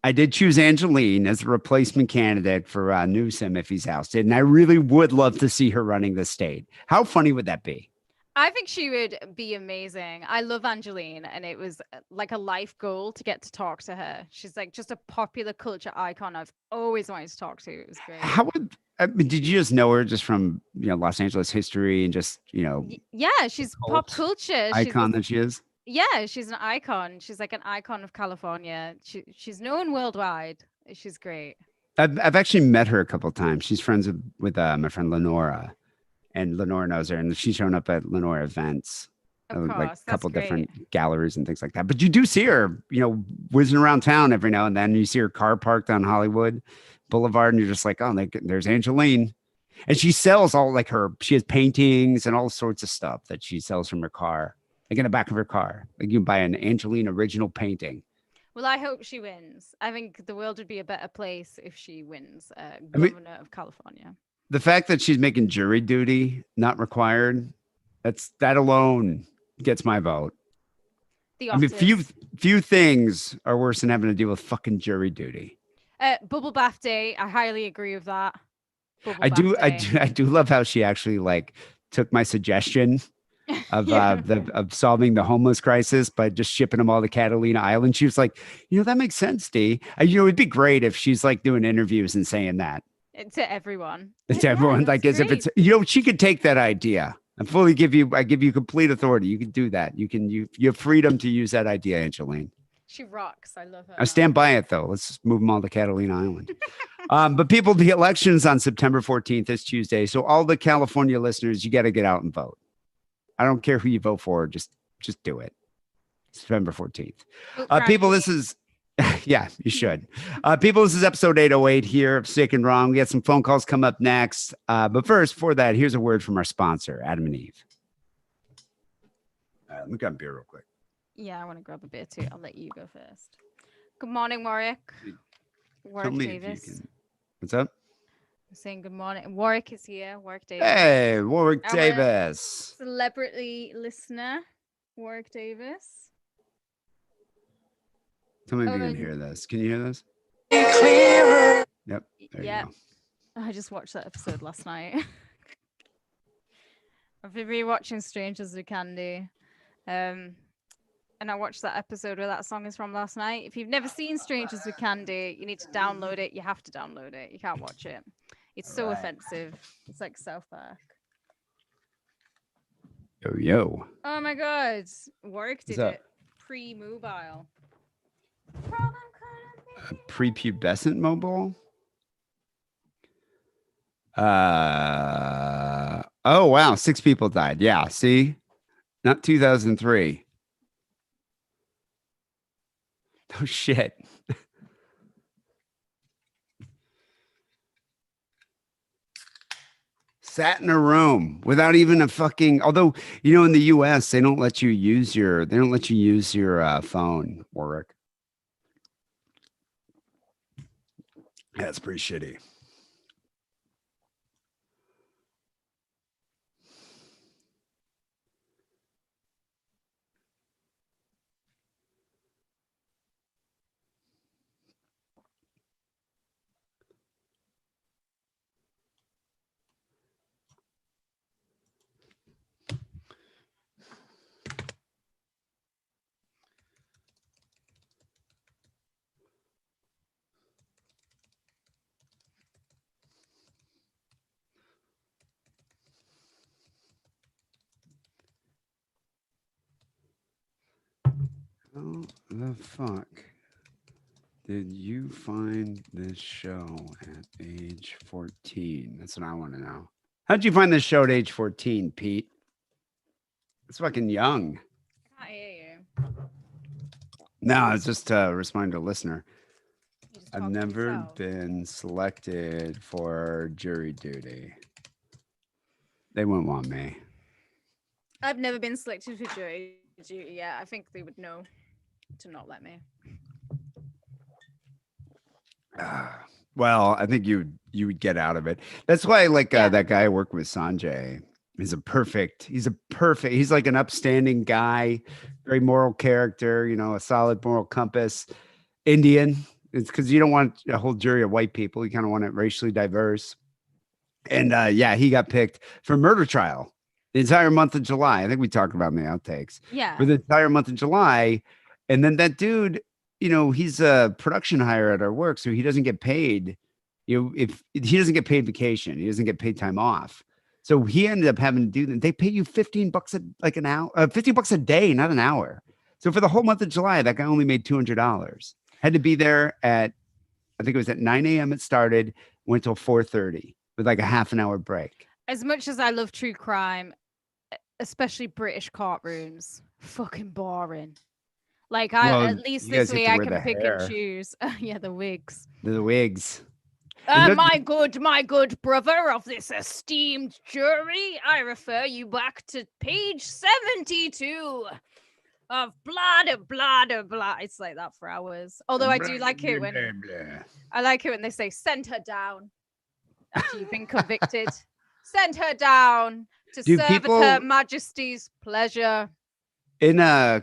I did choose Angelyne as a replacement candidate for Newsom if he's ousted, and I really would love to see her running the state. How funny would that be? I think she would be amazing. I love Angelyne, and it was like a life goal to get to talk to her. She's like just a popular culture icon I've always wanted to talk to. It was great. How would I mean, did you just know her just from Los Angeles history and just Yeah, she's pop culture. icon that she is? Yeah, she's an icon. She's like an icon of California. She's known worldwide. She's great. I've actually met her a couple of times. She's friends with my friend Lenora, and Lenora knows her, and she's shown up at Lenora events, Of like course, a couple that's different great. galleries and things like that. But you do see her, whizzing around town every now and then. You see her car parked on Hollywood Boulevard, and you're just like, oh, there's Angelyne. And she sells she has paintings and all sorts of stuff that she sells from her car, like in the back of her car. Like you can buy an Angelyne original painting. Well, I hope she wins. I think the world would be a better place if she wins I mean, governor of California. the fact that she's making jury duty not required, that alone gets my vote. The I mean, Otters. few things are worse than having to deal with fucking jury duty. Bubble bath day. I highly agree with that. Bubble I bath do, I day. do, I do love how she actually took my suggestion of Yeah. of solving the homeless crisis by just shipping them all to Catalina Island. She was like, that makes sense, D. It'd be great if she's like doing interviews and saying that To everyone. to Yeah, everyone, that's like as if great. it's she could take that idea. I give you complete authority. You can do that. You have freedom to use that idea, Angeline. She rocks. I love I her. stand by it though. Let's move them all to Catalina Island. But people, the election's on September 14th, this Tuesday. So all the California listeners, you got to get out and vote. I don't care who you vote for. Just do it. September 14th. People, this is, yeah, you should. People, this is episode 808 here of Sick and Wrong. We got some phone calls come up next. But first, for that, here's a word from our sponsor, Adam and Eve. Let me grab a beer real quick. Yeah, I want to grab a beer too. I'll let you go first. Good morning, Warwick. Warwick Davis. What's up? I'm saying good morning. Warwick is here. Warwick Davis. Hey, Warwick Our Davis. Celebrity listener, Warwick Davis. Tell me if you can hear this. Can you hear this? Yep. There you go. I just watched that episode last night. I've been rewatching Strangers with Candy. And I watched that episode where that song is from last night. If you've never seen Strangers with Candy, you need to download it. You have to download it. You can't watch it. It's so offensive. It's like South Park. Yo. Oh my god. Warwick did it pre-mobile. Prepubescent mobile? Oh wow, 6 people died. Yeah, see? Not 2003. Oh shit. Sat in a room without even a fucking, although in the US they don't let you use your phone, Warwick. That's pretty shitty. How the fuck did you find this show at age 14? That's what I want to know. How'd you find this show at age 14, Pete? It's fucking young. I can't hear you. No, it's just a reminder, listener. You just I've talk to never yourself. been selected for jury duty. They wouldn't want me. I've never been selected for jury duty yet. I think they would know to not let me. Well, I think you would get out of it. That's why, like Yeah. that guy I work with, Sanjay, he's he's like an upstanding guy, very moral character, you know, a solid moral compass, Indian. It's because you don't want a whole jury of white people. You kind of want it racially diverse. And yeah, he got picked for murder trial the entire month of July. I think we talked about in the outtakes. Yeah. For the entire month of July. And then that dude, you know, he's a production hire at our work, so he doesn't get paid. You know, if he doesn't get paid vacation, he doesn't get paid time off. So he ended up having to do that. They pay you $15 an hour, $50 a day, not an hour. So for the whole month of July, that guy only made $200. Had to be there at, I think it was at 9 a.m. It started, went till 4:30 with like a half an hour break. As much as I love true crime, especially British courtrooms, fucking boring. Like at least this way I can pick and choose. Yeah, the wigs. The wigs. My good brother of this esteemed jury, I refer you back to page 72 of blah blah blah blah. It's like that for hours. Although I do like it when I like it when they say send her down after you've been convicted. Send her down to serve at Her Majesty's pleasure. In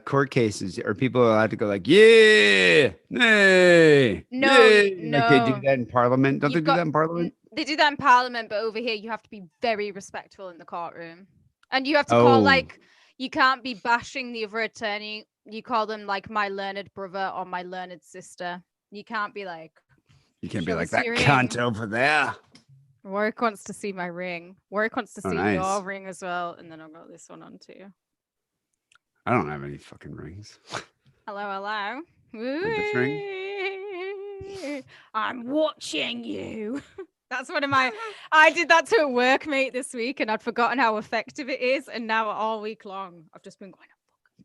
court cases, are people allowed to go like, yeah, nay, no, yay? No. Like they do that in Parliament? Don't they do that in Parliament? They do that in Parliament, but over here you have to be very respectful in the courtroom. And you have to call, like, you can't be bashing the other attorney. You call them like my learned brother or my learned sister. You can't be like, you can't be like that cunt over there. Warwick wants to see my ring. Warwick wants to see your ring as well. And then I've got this one on too. I don't have any fucking rings. Hello. This ring? I'm watching you. That's one of my. I did that to a workmate this week, and I'd forgotten how effective it is. And now all week long, I've just been going.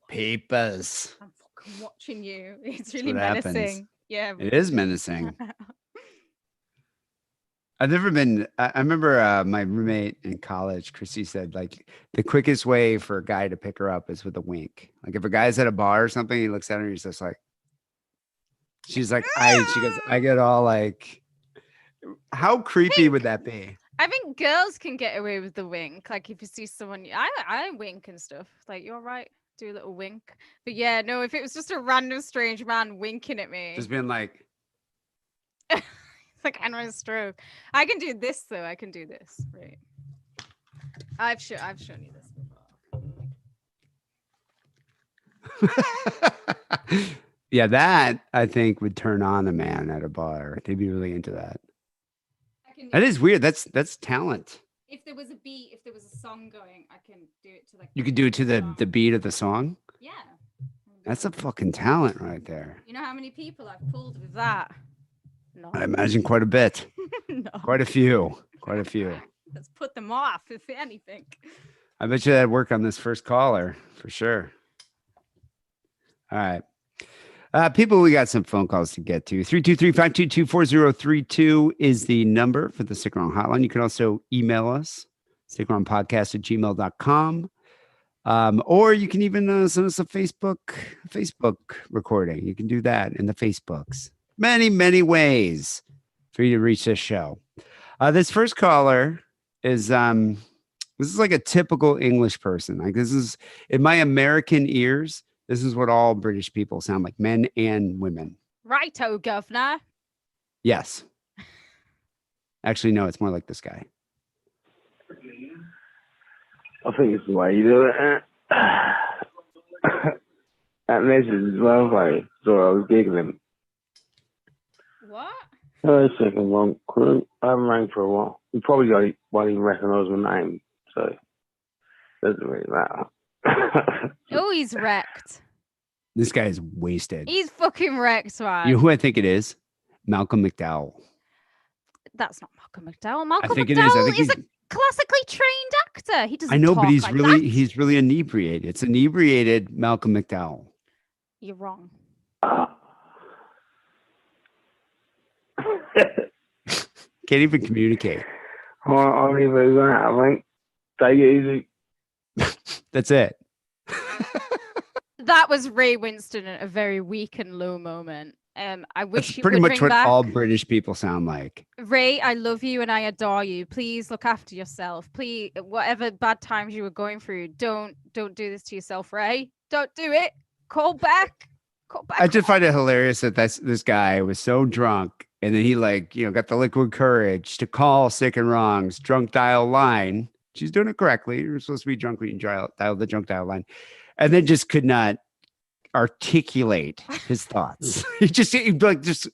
Papers. I'm fucking watching you. It's really menacing. Happens. Yeah, it is menacing. I've never been. I remember my roommate in college, Chrissy, said like the quickest way for a guy to pick her up is with a wink. Like if a guy's at a bar or something, he looks at her and he's just like, she's like, she goes, I get all like, how creepy would that be? I think girls can get away with the wink. Like if you see someone, I wink and stuff. Like you're right, do a little wink. But yeah, no, if it was just a random strange man winking at me, just being like. It's like Henry's stroke. I can do this though. I can do this. Right. I've shown you this before. Yeah, that I think would turn on a man at a bar. They'd be really into that. That is weird. That's talent. If there was a beat, if there was a song going, I can do it to like. You could do it to the beat of the song? Yeah. That's a fucking talent right there. You know how many people I've pulled with that? No. I imagine quite a bit. No. Quite a few. Let's put them off, if anything. I bet you that'd work on this first caller for sure. All right. People, we got some phone calls to get to. 323-522-4032 is the number for the Stick Around hotline. You can also email us, stickaroundpodcast@gmail.com. Or you can even send us a Facebook recording. You can do that in the Facebooks. Many, many ways for you to reach this show. This first caller is this is like a typical English person. Like this is in my American ears. This is what all British people sound like, men and women. Righto, governor. Yes. Actually, no, it's more like this guy. I think it's the way you do it. That message is well funny, so I was giggling. What? Oh, second one. I haven't rang for a while. You probably won't even recognise my name, so it doesn't really matter. Oh, he's wrecked. This guy is wasted. He's fucking wrecked, man. You know who I think it is? Malcolm McDowell. That's not Malcolm McDowell. Malcolm think it McDowell is. I think is a he's- classically trained actor. He doesn't I know, talk but he's like really that. he's really inebriated. It's inebriated Malcolm McDowell. You're wrong. Can't even communicate. I'll leave it at that, I think. Take it easy. That's it. That was Ray Winston at a very weak and low moment. I wish That's you pretty would much ring what back. all British people sound like. Ray, I love you and I adore you. Please look after yourself. Please, whatever bad times you were going through, don't do this to yourself, Ray. Don't do it. Call back. Call back. I just find it hilarious that this guy was so drunk, and then he got the liquid courage to call Sick and Wrong's drunk dial line. She's doing it correctly. You're supposed to be drunk when you dial the drunk dial line, and then just could not articulate his thoughts. He'd be like take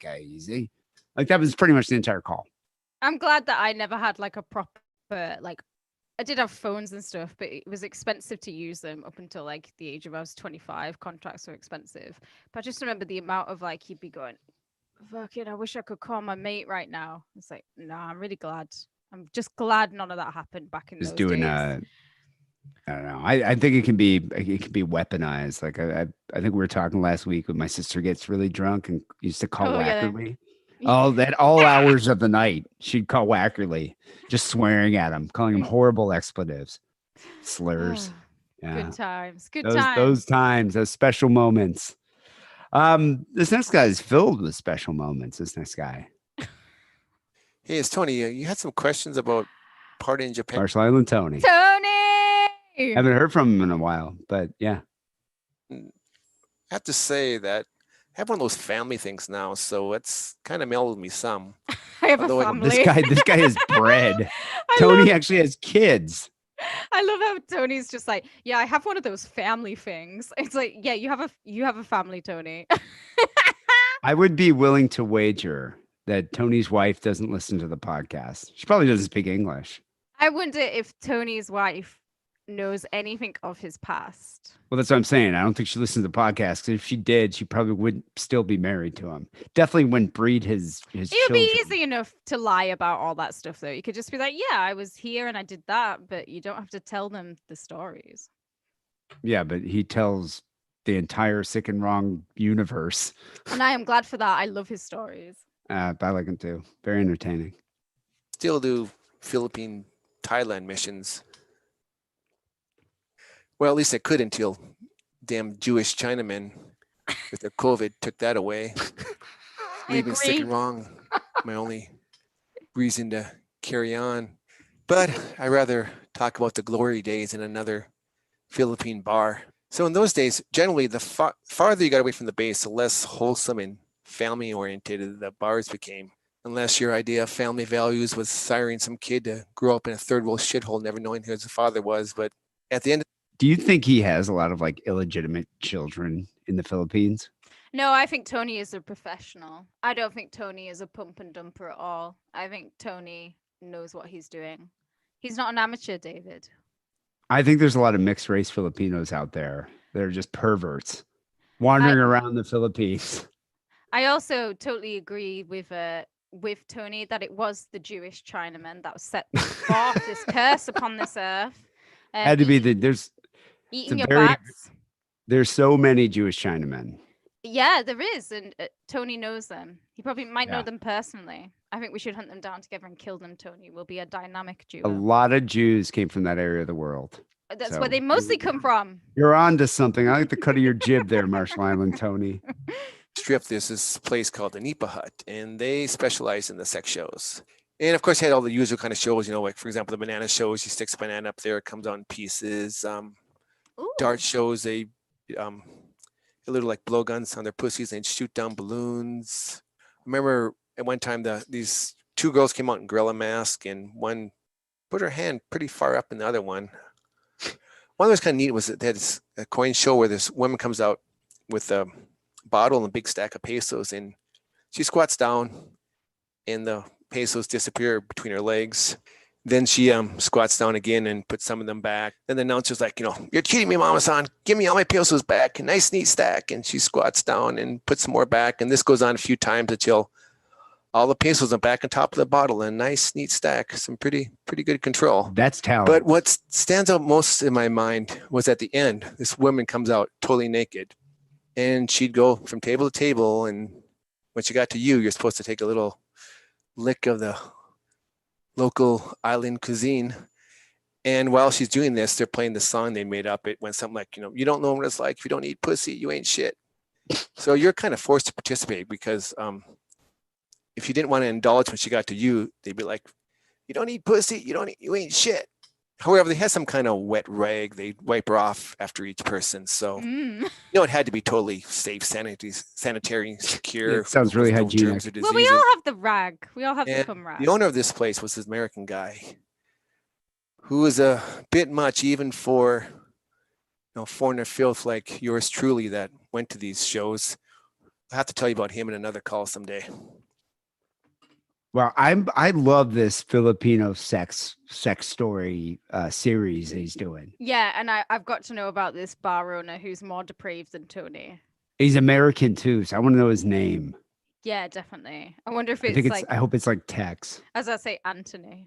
it easy. Like that was pretty much the entire call. I'm glad that I never had like a proper I did have phones and stuff, but it was expensive to use them up until like the age of I was 25. Contracts were expensive. But I just remember the amount of like he'd be going, fucking, I wish I could call my mate right now. It's like, no, I'm really glad. I'm just glad none of that happened back in Just those doing days. I don't know. I think it can be weaponized. Like I think we were talking last week when my sister gets really drunk and used to call Oh, yeah. Wackerly. Oh, at all hours of the night, she'd call Wackerly, just swearing at him, calling him horrible expletives, slurs. Yeah. Good times. Good those times. times, those special moments. This next guy is filled with special moments. This next guy, Hey, it's Tony. You had some questions about party in Japan. Marshall Island Tony. Tony! Haven't heard from him in a while, but yeah. I have to say that I have one of those family things now, so it's kind of mellowed me some. I have Although a family. This guy is bred. Tony actually has kids. I love how Tony's just like, yeah, I have one of those family things. It's like, yeah, you have a family, Tony. I would be willing to wager that Tony's wife doesn't listen to the podcast. She probably doesn't speak English. I wonder if Tony's wife knows anything of his past. Well, that's what I'm saying. I don't think she listens to the podcast. 'Cause if she did, she probably would still be married to him. Definitely wouldn't breed his It would children. be easy enough to lie about all that stuff, though. You could just be like, yeah, I was here and I did that, but you don't have to tell them the stories. Yeah, but he tells the entire Sick and Wrong universe. And I am glad for that. I love his stories. I like him too. Very entertaining. Still do Philippine, Thailand missions. Well, at least I could until damn Jewish Chinamen with their COVID took that away. I Leaving Sick agree. and Wrong, my only reason to carry on. But I rather talk about the glory days in another Philippine bar. So in those days, generally, the farther you got away from the base, the less wholesome and family-oriented the bars became. Unless your idea of family values was siring some kid to grow up in a third world shithole, never knowing who his father was. But at the end, Do you think he has a lot of like illegitimate children in the Philippines? No, I think Tony is a professional. I don't think Tony is a pump and dumper at all. I think Tony knows what he's doing. He's not an amateur, David. I think there's a lot of mixed race Filipinos out there that are just perverts wandering around the Philippines. I also totally agree with Tony that it was the Jewish Chinamen that was set off this curse upon this earth. Had to be there's Eating it's a your very- bats. there's so many Jewish Chinamen. Yeah, there is, and Tony knows them. He probably might Yeah. know them personally. I think we should hunt them down together and kill them, Tony. We'll be a dynamic duo. A lot of Jews came from that area of the world. That's so- where they mostly come from. You're on to something. I like the cut of your jib there, Marshall Island Tony. Strip, there's this place called the Nipa Hut, and they specialize in the sex shows. And of course, you had all the usual kind of shows, like, for example, the banana shows. You stick a banana up there, it comes out in pieces. Ooh. Dart shows, they little like blowguns on their pussies and shoot down balloons. I remember at one time these two girls came out in gorilla mask, and one put her hand pretty far up in the other one. One that was kind of neat was that they had a coin show where this woman comes out with a bottle and a big stack of pesos, and she squats down and the pesos disappear between her legs. Then she squats down again and puts some of them back. Then the announcer's like, you're cheating me, Mama-san. Give me all my pesos back. A nice, neat stack. And she squats down and puts some more back. And this goes on a few times until all the pesos are back on top of the bottle. A nice, neat stack. Some pretty good control. That's talent. But what stands out most in my mind was at the end, this woman comes out totally naked. And she'd go from table to table. And when she got to you, you're supposed to take a little lick of the local island cuisine. And while she's doing this, they're playing the song they made up. It went something like, you don't know what it's like. If you don't eat pussy, you ain't shit. So you're kind of forced to participate because if you didn't want to indulge when she got to you, they'd be like, you don't eat pussy, you ain't shit. However, they had some kind of wet rag. They wipe her off after each person. So, it had to be totally safe, sanitary, secure. It sounds really hygienic. Well, we all have the rag. We all have the cum rag. The owner of this place was this American guy who was a bit much even for foreigner filth like yours truly that went to these shows. I'll have to tell you about him in another call someday. Well, I love this Filipino sex story series he's doing. Yeah, and I've got to know about this bar owner who's more depraved than Tony. He's American too, so I want to know his name. Yeah, definitely. I wonder if I hope it's like Tex. As I say, Anthony.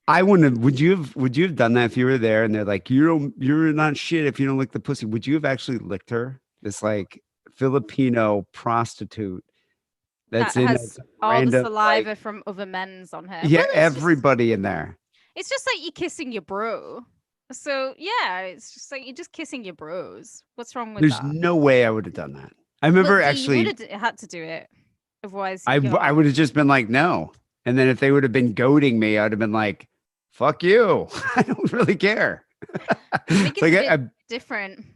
I wouldn't. Would you have done that if you were there and they're like, you're not shit if you don't lick the pussy? Would you have actually licked her? This like Filipino prostitute that has all the saliva from other men's on her. Yeah, well, everybody in there. It's just like you're kissing your bro. So yeah, it's just like you're just kissing your bros. What's wrong with that? There's no way I would have done that. I remember actually. You would have had to do it. Otherwise, I would have just been like, no. And then if they would have been goading me, I'd have been like, fuck you. I don't really care. I think it's different.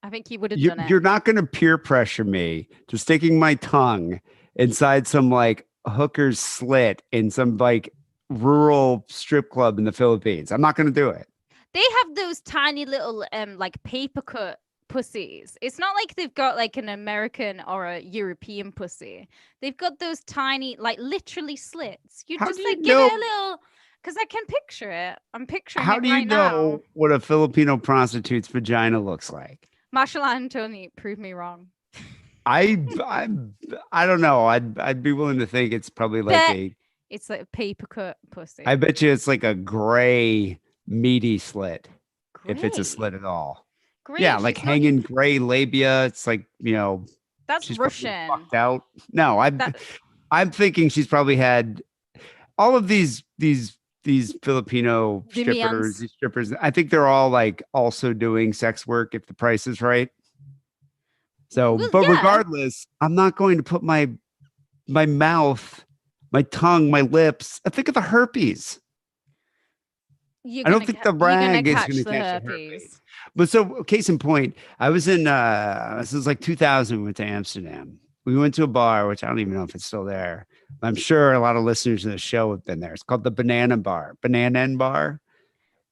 I think he would have done it. You're not going to peer pressure me to sticking my tongue inside some like hooker's slit in some like rural strip club in the Philippines. I'm not going to do it. They have those tiny little like paper cut pussies. It's not like they've got like an American or a European pussy. They've got those tiny, like literally slits. You just like give it a little. Because I can picture it. I'm picturing it right now. How do you know what a Filipino prostitute's vagina looks like? Marshall and Tony, prove me wrong. I don't know. I'd be willing to think it's probably like it's like a paper cut pussy. I bet you it's like a gray meaty slit. Gray? If it's a slit at all. Gray, yeah, like hanging gray labia. It's like, that's she's Russian. Fucked out. No, I'm thinking she's probably had all of these Filipino strippers. I think they're all like also doing sex work if the price is right. So, regardless, I'm not going to put my mouth, my tongue, my lips. I think of the herpes. I don't think the rag is going to catch the herpes. But so, case in point, I was in this was like 2000. We went to Amsterdam. We went to a bar, which I don't even know if it's still there. I'm sure a lot of listeners of the show have been there. It's called the Banana Bar.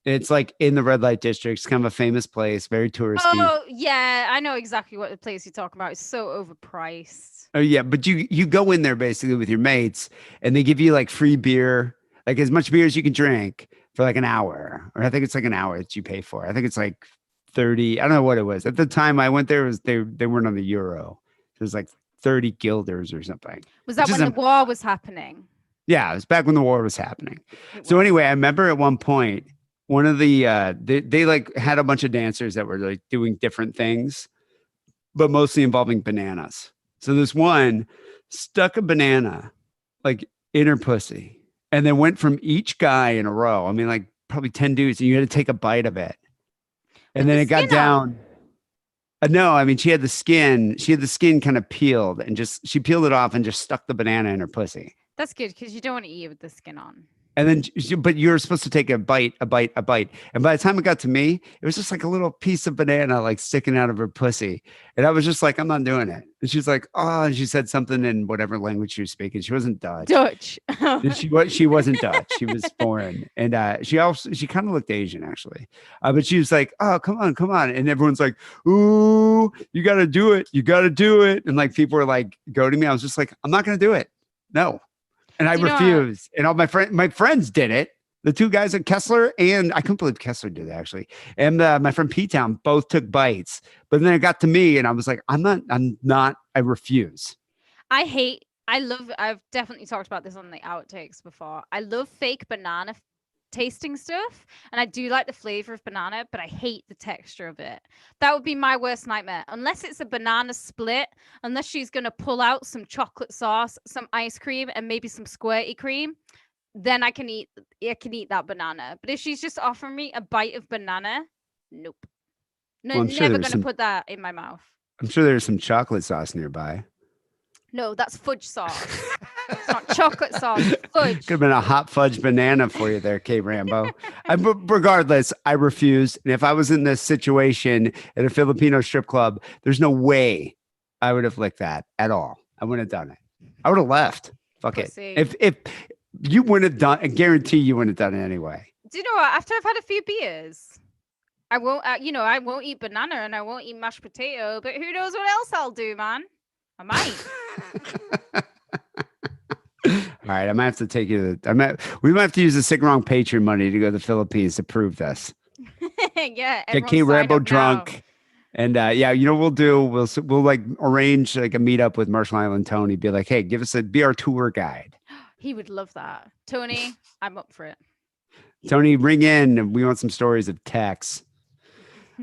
It's like in the red light district. It's kind of a famous place, very touristy. Oh, yeah. I know exactly what the place you're talking about. It's so overpriced. Oh, yeah. But you go in there basically with your mates and they give you like free beer, like as much beer as you can drink for like an hour. Or I think it's like an hour that you pay for. I think it's like 30. I don't know what it was. At the time I went there, they weren't on the euro. It was like 30 guilders or something. Was that when the war was happening? Yeah, it was back when the war was happening. So anyway, I remember at one point, one of the they like had a bunch of dancers that were like doing different things, but mostly involving bananas. So this one stuck a banana like in her pussy and then went from each guy in a row. I mean, like probably 10 dudes, and you had to take a bite of it. And then it got down. No, I mean, she had the skin kind of peeled and she peeled it off and just stuck the banana in her pussy. That's good because you don't want to eat it with the skin on. And then, but you're supposed to take a bite. And by the time it got to me, it was just like a little piece of banana, like sticking out of her pussy. And I was just like, I'm not doing it. And she's like, oh, and she said something in whatever language she was speaking. She wasn't Dutch. She wasn't Dutch. She was foreign. And she kind of looked Asian actually. But she was like, oh, come on. And everyone's like, ooh, you got to do it. And like people were like goading me. I was just like, I'm not going to do it. No, And I Do you know what? refused. And all my friends did it. The two guys at Kessler, and I couldn't believe Kessler did it actually. And my friend P Town both took bites. But then it got to me, and I was like, I'm not. I refuse. I've definitely talked about this on the outtakes before. I love fake banana tasting stuff, and I do like the flavor of banana, but I hate the texture of it. That would be my worst nightmare. Unless it's a banana split, unless she's going to pull out some chocolate sauce, some ice cream, and maybe some squirty cream, then I can eat that banana. But if she's just offering me a bite of banana, nope. No, Well, I'm sure never there's going to some- put that in my mouth. I'm sure there's some chocolate sauce nearby. No, that's fudge sauce. It's not chocolate sauce, it's fudge. Could have been a hot fudge banana for you there, Kate Rambo. Regardless, I refuse. And if I was in this situation at a Filipino strip club, there's no way I would have licked that at all. I wouldn't have done it. I would have left. Fuck Pussy. it. If you wouldn't have done, I guarantee you wouldn't have done it anyway. Do you know what? After I've had a few beers, I won't, I won't eat banana and I won't eat mashed potato, but who knows what else I'll do, man? I might. All right, I might have to take you to we might have to use the Sick Wrong Patreon money to go to the Philippines to prove this. Yeah. Get everyone Kate sign Rambo up now. drunk. And yeah, you know what we'll like arrange like a meetup with Marshall Island Tony. Be like, hey, be our tour guide. He would love that. Tony, I'm up for it. Tony, ring in. We want some stories of Tex.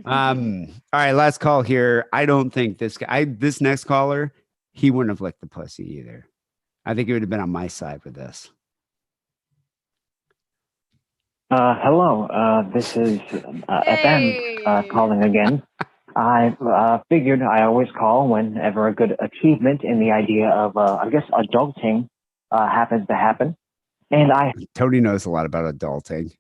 All right, last call here. I don't think this next caller, he wouldn't have licked the pussy either. I think he would have been on my side with this. Hello, this is FM calling again. I figured I always call whenever a good achievement in the idea of, I guess, adulting happens to happen. And Tony knows a lot about adulting.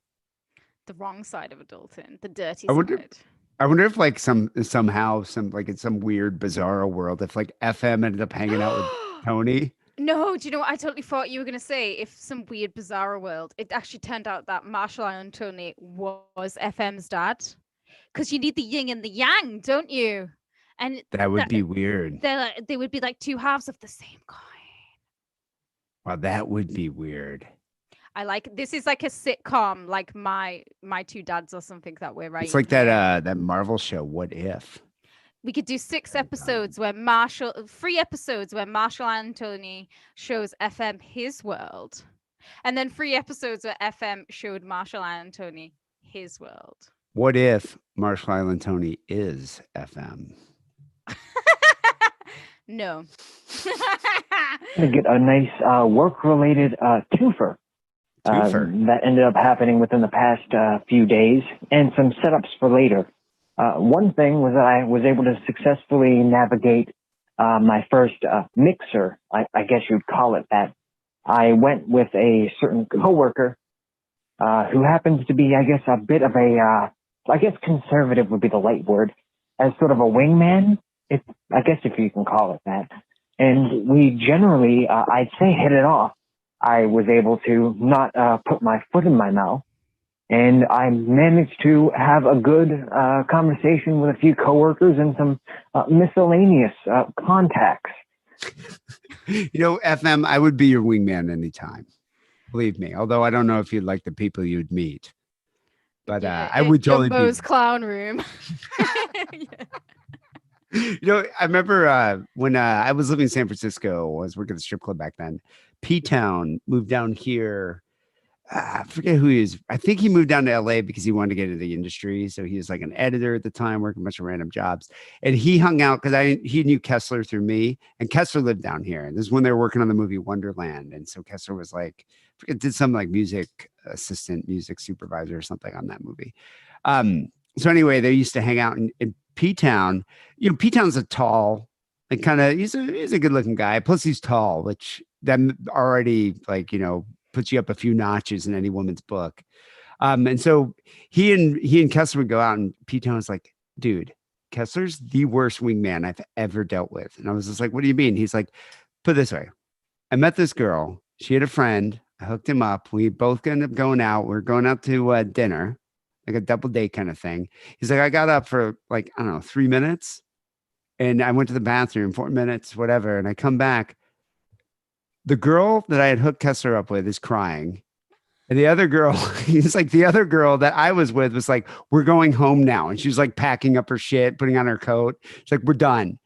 The wrong side of adulting, the dirty I wonder- side. I wonder if like somehow like in some weird bizarro world, if like FM ended up hanging out with Tony. No, do you know what I totally thought you were going to say? If some weird, bizarre world, it actually turned out that Marshall Island Tony was FM's dad. Because you need the yin and the yang, don't you? And That would be weird. they would be like two halves of the same coin. Wow, that would be weird. This is like a sitcom, like my two dads or something that we're writing. It's like that Marvel show, What If? We could do 3 episodes where Marshall and Tony shows FM his world, and then 3 episodes where FM showed Marshall and Tony his world. What if Marshall Island Tony is FM? No. to get a nice work-related twofer. That ended up happening within the past few days, and some setups for later. One thing was that I was able to successfully navigate my first mixer, I guess you'd call it that. I went with a certain coworker who happens to be, I guess, a bit of a, I guess conservative would be the right word, as sort of a wingman, I guess if you can call it that. And we generally, I'd say, hit it off. I was able to not put my foot in my mouth, and I managed to have a good conversation with a few coworkers and some miscellaneous contacts. You know, FM, I would be your wingman anytime. Believe me. Although I don't know if you'd like the people you'd meet, but I would totally be. Jumbo's clown room. You know, I remember when I was living in San Francisco, I was working at the strip club back then. P-Town moved down here. I forget who he is. I think he moved down to LA because he wanted to get into the industry. So he was like an editor at the time, working a bunch of random jobs. And he hung out because he knew Kessler through me. And Kessler lived down here. And this is when they were working on the movie Wonderland. And so Kessler was like, I forget, did some like music assistant, music supervisor or something on that movie. So anyway, they used to hang out in P-Town. You know, P-Town's a tall, like kind of, he's a good looking guy. Plus he's tall, which then already like, you know, puts you up a few notches in any woman's book. And so he and Kessler would go out, and P-Town was like, dude, Kessler's the worst wingman I've ever dealt with. And I was just like, what do you mean? He's like, put it this way. I met this girl. She had a friend. I hooked him up. We both ended up going out. We're going out to dinner, like a double date kind of thing. He's like, I got up for like, I don't know, 3 minutes. And I went to the bathroom, 4 minutes, whatever. And I come back. the girl that I had hooked Kessler up with is crying. And the other girl, he's like, the other girl that I was with was like, we're going home now. And she was like packing up her shit, putting on her coat. She's like, we're done.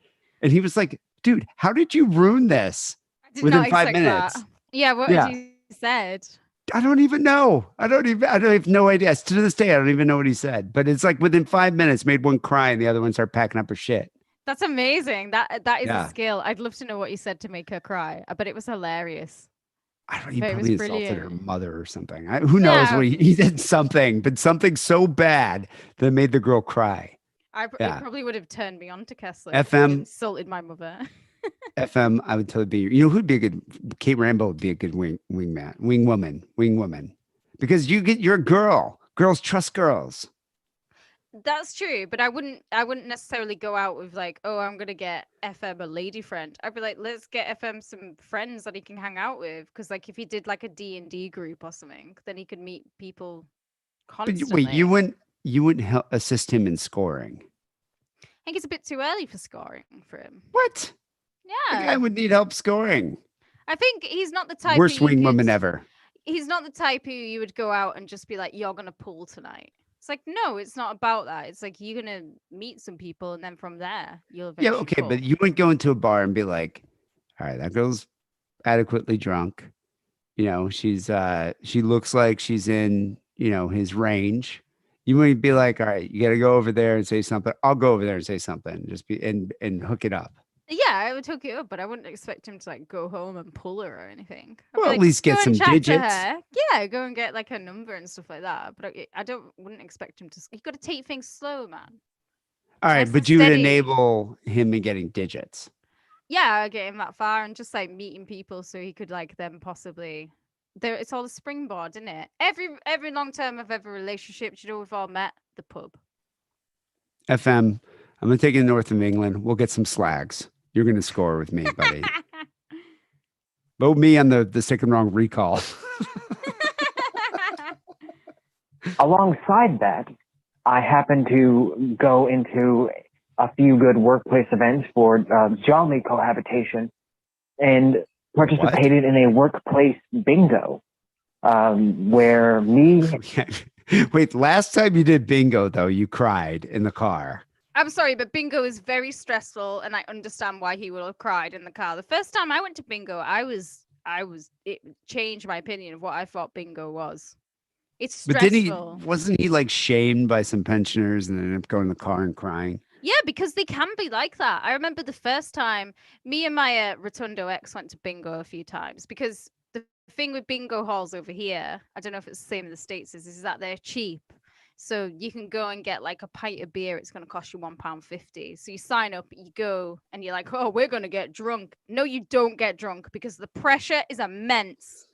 And he was like, dude, how did you ruin this I did within not 5 expect minutes? that. Yeah, what Yeah. had you said? I don't even know. I have no idea. To this day, I don't even know what he said. But it's like within 5 minutes, made one cry and the other one started packing up her shit. That's amazing. That is Yeah. a skill. I'd love to know what you said to make her cry. I bet it was hilarious. I don't know. He But it was probably insulted her brilliant. mother or something. Who knows Yeah. what he did something, but something so bad that made the girl cry. It Yeah. probably would have turned me on to Kessler. if he FM. insulted my mother. FM, I would totally be. You know who'd be a good? Kate Rambo would be a good wing woman, because you're a girl. Girls trust girls. That's true, but I wouldn't necessarily go out with like, oh, I'm gonna get FM a lady friend. I'd be like, let's get FM some friends that he can hang out with, because like if he did like a D&D group or something, then he could meet people But constantly. wait, you wouldn't help assist him in scoring. I think it's a bit too early for scoring for him. What? The guy Yeah, would need help scoring. I think he's not the type. Worst who you wing woman could- ever. He's not the type who you would go out and just be like, you're gonna pool tonight. It's like, no, it's not about that. It's like you're gonna meet some people, and then from there you'll Yeah, eventually okay, pool. but you wouldn't go into a bar and be like, all right, that girl's adequately drunk. You know, she looks like she's in, his range. You wouldn't be like, all right, you got to go over there and say something. I'll go over there and say something. Just be and hook it up. Yeah, I would hook it up, but I wouldn't expect him to like go home and pull her or anything. I'd be Well, at like, least "Go get and some chat to digits. her." Yeah, go and get like her number and stuff like that. But I wouldn't expect him to. You got to take things slow, man. All right, Nice but and you would steady. enable him in getting digits. Yeah, I get him that far and just like meeting people so he could like then possibly. There, it's all a springboard, isn't it? Every long term of every relationship, we've all met the pub. FM, I'm gonna take you north of England. We'll get some slags. You're gonna score with me, buddy. Vote me on the sick and wrong recall. Alongside that, I happen to go into a few good workplace events for Jolly Cohabitation and participated in a workplace bingo where me... Wait, last time you did bingo, though, you cried in the car. I'm sorry, but bingo is very stressful, and I understand why he would have cried in the car. The first time I went to bingo, it changed my opinion of what I thought bingo was. It's stressful. But wasn't he like shamed by some pensioners and ended up going in the car and crying? Yeah, because they can be like that. I remember the first time me and my Rotundo ex went to bingo a few times, because the thing with bingo halls over here, I don't know if it's the same in the States, is that they're cheap. So you can go and get like a pint of beer. It's going to cost you £1.50. So you sign up, you go, and you're like, oh, we're going to get drunk. No, you don't get drunk, because the pressure is immense.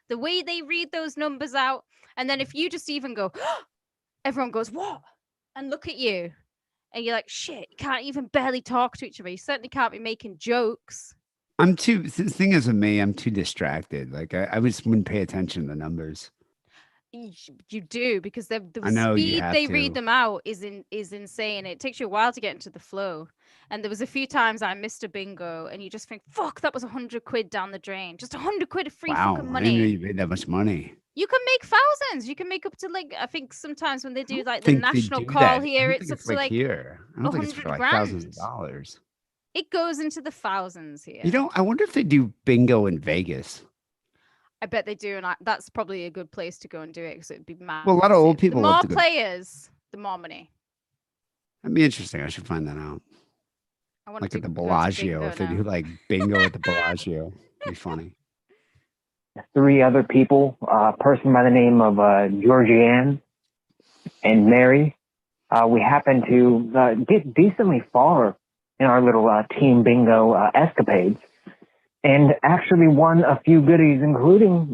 The way they read those numbers out. And then if you just even go, everyone goes, what? And look at you. And you're like, shit, you can't even barely talk to each other. You certainly can't be making jokes. The thing is with me, I'm too distracted. Like I just wouldn't pay attention to the numbers. You do, because the I know you speed have they to. read them out is insane. It takes you a while to get into the flow. And there was a few times I missed a bingo, and you just think, fuck, that was £100 down the drain. Just £100 of free Wow, fucking I didn't know money. you made that much money. You can make thousands. You can make up to like, I think sometimes when they do like the think they national do call that. I here, don't it's think up to like here. I don't think it's for 100 like thousands of grand. dollars. It goes into the thousands here. I wonder if they do bingo in Vegas. I bet they do, and that's probably a good place to go and do it, because it'd be massive. Well, a lot of old people The love more to go. players, the more money. That'd be interesting. I should find that out. I want Like to at the go to Bellagio, bingo if they now. do like bingo at the Bellagio, it'd be funny. 3 other people, a person by the name of Georgianne and Mary. We happened to get decently far in our little team bingo escapades, and actually won a few goodies, including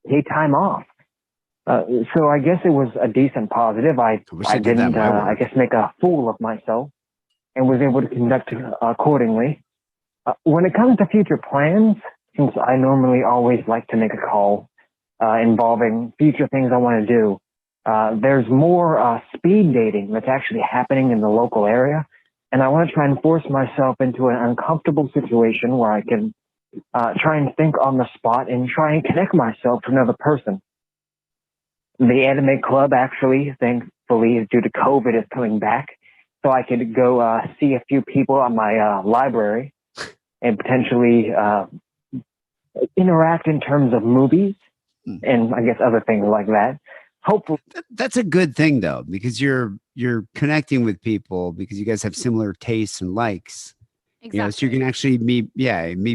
paid time off. So I guess it was a decent positive. I wish I did that didn't, at my I work. guess, make a fool of myself and was able to conduct accordingly. When it comes to future plans, since I normally always like to make a call involving future things I want to do, there's more speed dating that's actually happening in the local area. And I want to try and force myself into an uncomfortable situation where I can try and think on the spot and try and connect myself to another person. The anime club, actually, thankfully, due to COVID, is coming back. So I could go see a few people on my library and potentially interact in terms of movies and I guess other things like that. Hopefully, that's a good thing though, because you're connecting with people because you guys have similar tastes and likes. Exactly. You know, so you can actually meet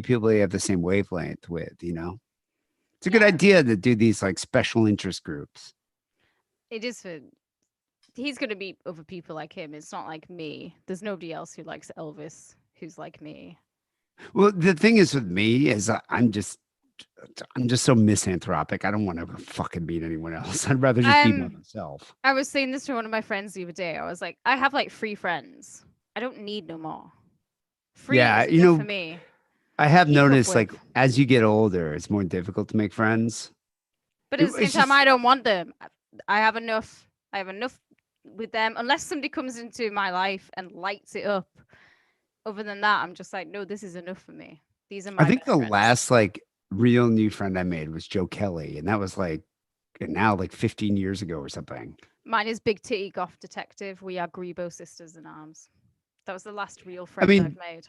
people you have the same wavelength with. You know, it's a good idea to do these like special interest groups. It is for. He's going to meet other people like him. It's not like me. There's nobody else who likes Elvis who's like me. Well, the thing is with me is I'm just so misanthropic. I don't want to fucking meet anyone else. I'd rather just be by myself. I was saying this to one of my friends the other day. I was like, I have like 3 friends. I don't need no more. 3 is enough for me. I have noticed like as you get older, it's more difficult to make friends. But at the same time, I don't want them. I have enough with them. Unless somebody comes into my life and lights it up. Other than that, I'm just like, no, this is enough for me. These are my I think the friends. last like real new friend I made was Joe Kelly. And that was like now like 15 years ago or something. Mine is Big Titty Goth Detective. We are Grebo sisters in arms. That was the last real friend I've made.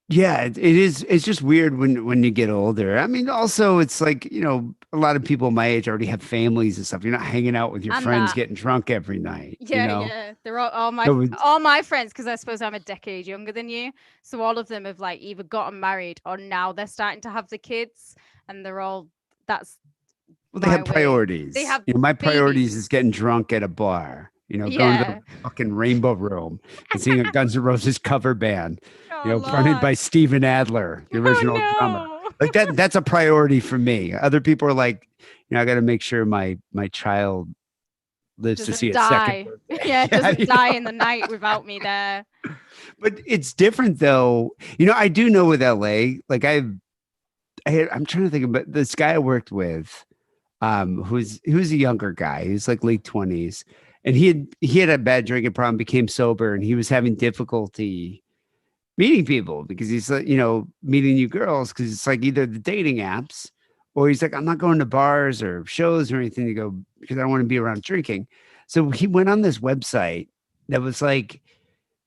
Yeah, it is. It's just weird when you get older. I mean, also it's like, you know, a lot of people my age already have families and stuff. You're not hanging out with your friends getting drunk every night. Yeah, you know? yeah. They're all my friends, because I suppose I'm a decade younger than you. So all of them have like either gotten married or now they're starting to have the kids, and they're all they have priorities. They have my priorities is getting drunk at a bar. You know, going to the fucking Rainbow Room and seeing a Guns N' Roses cover band, fronted by Steven Adler, the original drummer. Like that's a priority for me. Other people are like, I got to make sure my child lives to see its second birthday. Yeah, it doesn't die in the night without me there. But it's different though. I do know with LA, like I'm trying to think about this guy I worked with, who's a younger guy. He's like late 20s. And he had a bad drinking problem, became sober, and he was having difficulty meeting people because he's like, meeting new girls because it's like either the dating apps or he's like, I'm not going to bars or shows or anything to go because I don't want to be around drinking. So he went on this website that was like,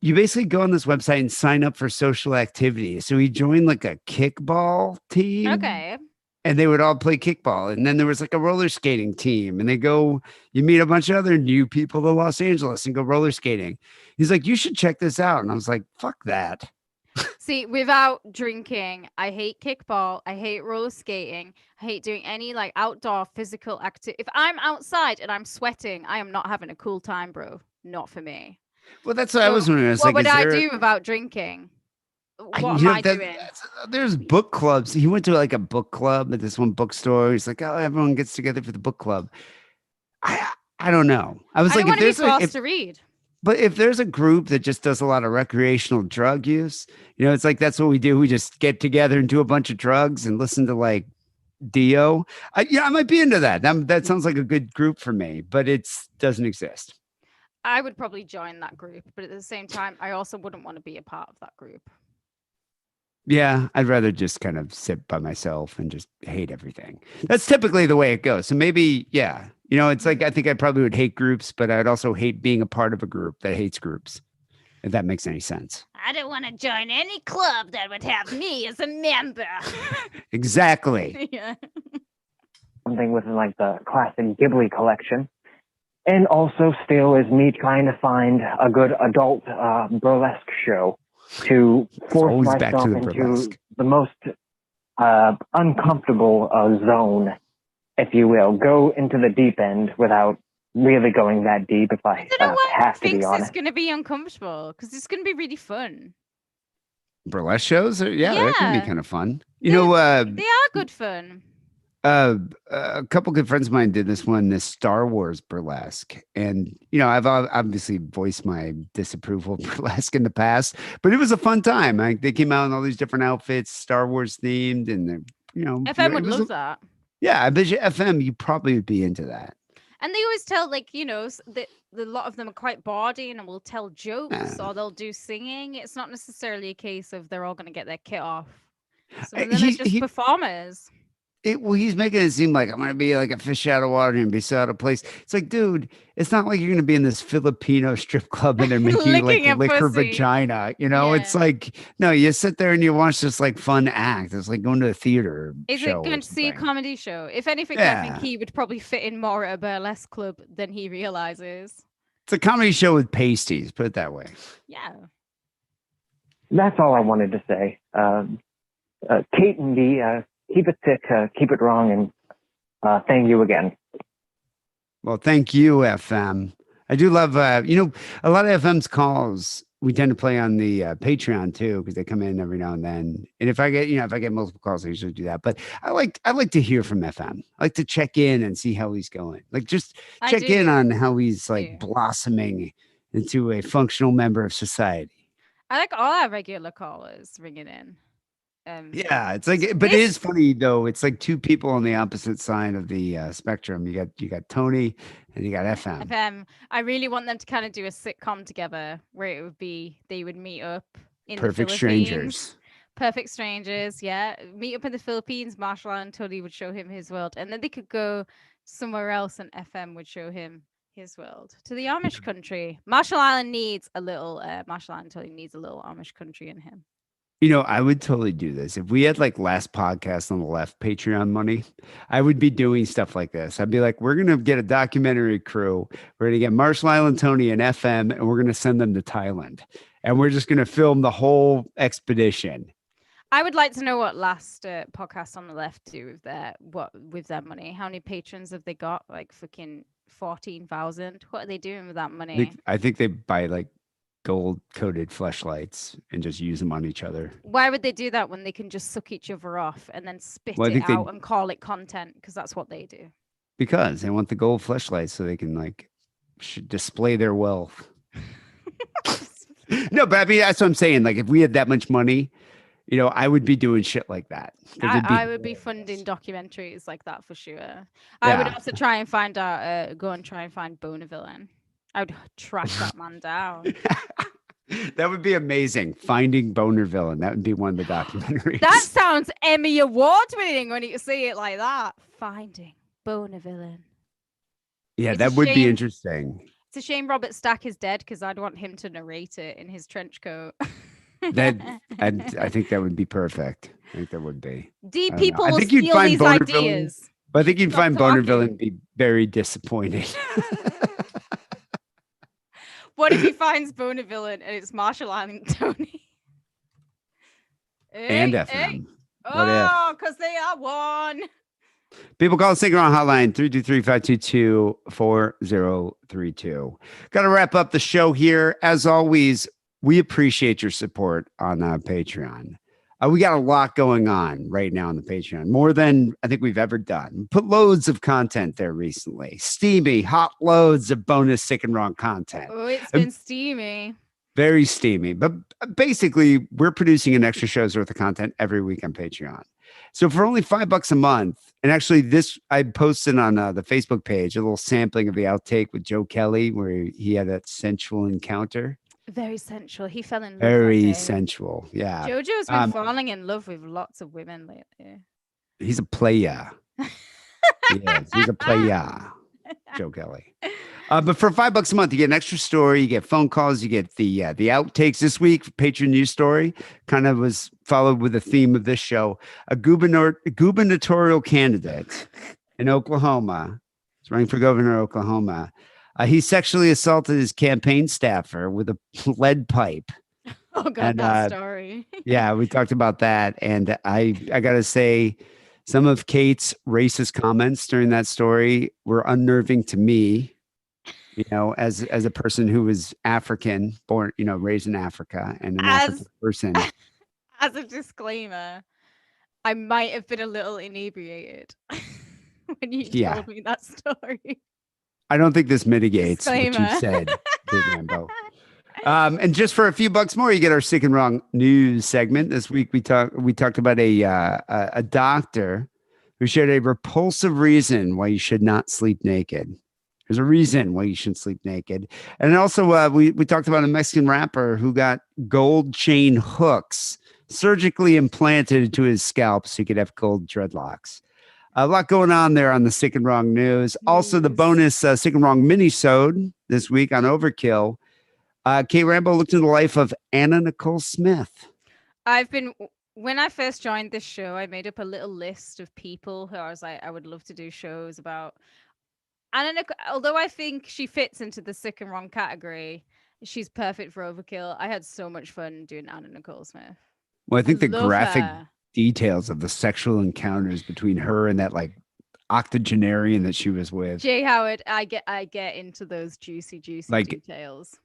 you basically go on this website and sign up for social activities. So he joined like a kickball team. Okay. And they would all play kickball. And then there was like a roller skating team. And you meet a bunch of other new people to Los Angeles and go roller skating. He's like, you should check this out. And I was like, fuck that. See, without drinking, I hate kickball. I hate roller skating. I hate doing any like outdoor physical activity. If I'm outside and I'm sweating, I am not having a cool time, bro. Not for me. Well, that's what I was wondering. What would I do without drinking? What am I doing? There's book clubs. He went to like a book club at this one bookstore. He's like, oh, everyone gets together for the book club. I don't know. I was like, if there's to read. But if there's a group that just does a lot of recreational drug use, it's like that's what we do. We just get together and do a bunch of drugs and listen to like Dio. I might be into that. That sounds like a good group for me, but it doesn't exist. I would probably join that group, but at the same time, I also wouldn't want to be a part of that group. Yeah, I'd rather just kind of sit by myself and just hate everything. That's typically the way it goes. So maybe, yeah, it's like I think I probably would hate groups, but I'd also hate being a part of a group that hates groups, if that makes any sense. I don't want to join any club that would have me as a member. Exactly. Yeah. Something within like the classic Ghibli collection. And also still is me trying to find a good adult burlesque show to force myself into the most uncomfortable zone, if you will. Go into the deep end without really going that deep, if I have to be honest. It's going to be uncomfortable because it's going to be really fun. Burlesque shows? That can be kind of fun. They are good fun. A couple good friends of mine did this Star Wars burlesque, and I've obviously voiced my disapproval of burlesque in the past, but it was a fun time. They came out in all these different outfits, Star Wars themed, and FM would love that. Yeah, I bet you FM, you probably would be into that. And they always tell that a lot of them are quite bawdy and will tell jokes or they'll do singing. It's not necessarily a case of they're all going to get their kit off Some of them are just performers. Well, he's making it seem like I'm going to be like a fish out of water and be so out of place. It's like, dude, it's not like you're going to be in this Filipino strip club and they're making you like lick her vagina. It's like, no, you sit there and you watch this like fun act. It's like going to a theater. Is it going to see a comedy show? If anything, I think he would probably fit in more at a burlesque club than he realizes. It's a comedy show with pasties, put it that way. Yeah. That's all I wanted to say. Kate and Dee, keep it thick, keep it wrong, and thank you again. Well, thank you, FM. I do love, a lot of FM's calls we tend to play on the Patreon too, because they come in every now and then. And if I get multiple calls, I usually do that. But I like to hear from FM. I like to check in and see how he's going. Like just check in on how he's like blossoming into a functional member of society. I like all our regular callers ringing in. Yeah, it's like, but it is funny though. It's like two people on the opposite side of the spectrum. You got Tony and you got FM. I really want them to kind of do a sitcom together where it would be they would meet up in Perfect the Strangers. Perfect Strangers, yeah. Meet up in the Philippines. Marshall and Tony would show him his world, and then they could go somewhere else, and FM would show him his world to the Amish country. Marshall Island needs a little. Marshall Island Tony needs a little Amish country in him. I would totally do this. If we had like Last Podcast on the Left Patreon money, I would be doing stuff like this. I'd be like, we're going to get a documentary crew. We're going to get Marshall Island Tony and FM, and we're going to send them to Thailand. And we're just going to film the whole expedition. I would like to know what Last Podcast on the Left do with their money. How many patrons have they got? Like fucking 14,000. What are they doing with that money? I think they buy like gold-coated fleshlights and just use them on each other. Why would they do that when they can just suck each other off and then spit it out and call it content? Because that's what they do. Because they want the gold fleshlights so they can like display their wealth. No, but I mean, that's what I'm saying. Like, if we had that much money, I would be doing shit like that. I would be funding documentaries like that for sure. I would also try and find out, go and try and find Bonavillain. I would track that man down. That would be amazing. Finding Bonavillain. That would be one of the documentaries. That sounds Emmy Award winning when you say it like that. Finding Bonavillain. Yeah, that would be interesting. It's a shame Robert Stack is dead because I'd want him to narrate it in his trench coat. I think that would be perfect. I think that would be. People will steal these ideas. But I think you'd find Bonavillain be very disappointed. What if he finds Bonavillain and it's Marshall Island Tony? And FM. Oh, because they are one. People call the Single On Hotline 323-522-4032. Got to wrap up the show here. As always, we appreciate your support on Patreon. We got a lot going on right now on the Patreon, more than I think we've ever done. Put loads of content there recently. Steamy, hot loads of bonus Sick and Wrong content. Oh, it's been steamy. Very steamy. But basically, we're producing an extra show's worth of content every week on Patreon. So for only $5 a month, and actually I posted on the Facebook page a little sampling of the outtake with Joe Kelly, where he had that sensual encounter. Very sensual. He fell in love. Very sensual. Yeah. Jojo's been falling in love with lots of women lately. He's a player. He's a player. Joe Kelly. But for $5 a month, you get an extra story, you get phone calls, you get the outtakes. This week, Patreon news story kind of was followed with the theme of this show. A gubernatorial candidate in Oklahoma, he's running for governor of Oklahoma. He sexually assaulted his campaign staffer with a lead pipe. Oh, God, that story. Yeah, we talked about that. And I got to say, some of Kate's racist comments during that story were unnerving to me, as a person who was African, born, raised in Africa and an African person. As a disclaimer, I might have been a little inebriated when you told me that story. I don't think this mitigates what you said, Rambo. And just for a few bucks more, you get our Sick and Wrong news segment. This week we talked about a doctor who shared a repulsive reason why you should not sleep naked. There's a reason why you shouldn't sleep naked. And also we talked about a Mexican rapper who got gold chain hooks surgically implanted into his scalp so he could have gold dreadlocks. A lot going on there on the Sick and Wrong news. Also, the bonus Sick and Wrong mini-sode this week on Overkill. Kate Rambo looked into the life of Anna Nicole Smith. When I first joined this show, I made up a little list of people who I was like, I would love to do shows about. Anna, although I think she fits into the Sick and Wrong category, she's perfect for Overkill. I had so much fun doing Anna Nicole Smith. Well, I think the graphic details of the sexual encounters between her and that like octogenarian that she was with. Jay Howard, I get into those juicy details.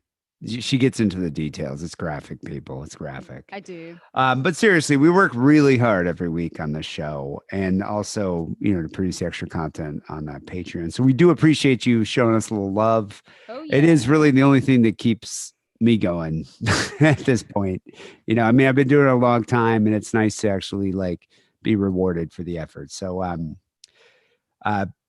She gets into the details. It's graphic, people. It's graphic. I do. But seriously, we work really hard every week on the show, and also, to produce extra content on Patreon. So we do appreciate you showing us a little love. Oh, yeah. It is really the only thing that keeps me going at this point. I've been doing it a long time, and it's nice to actually like be rewarded for the effort. So,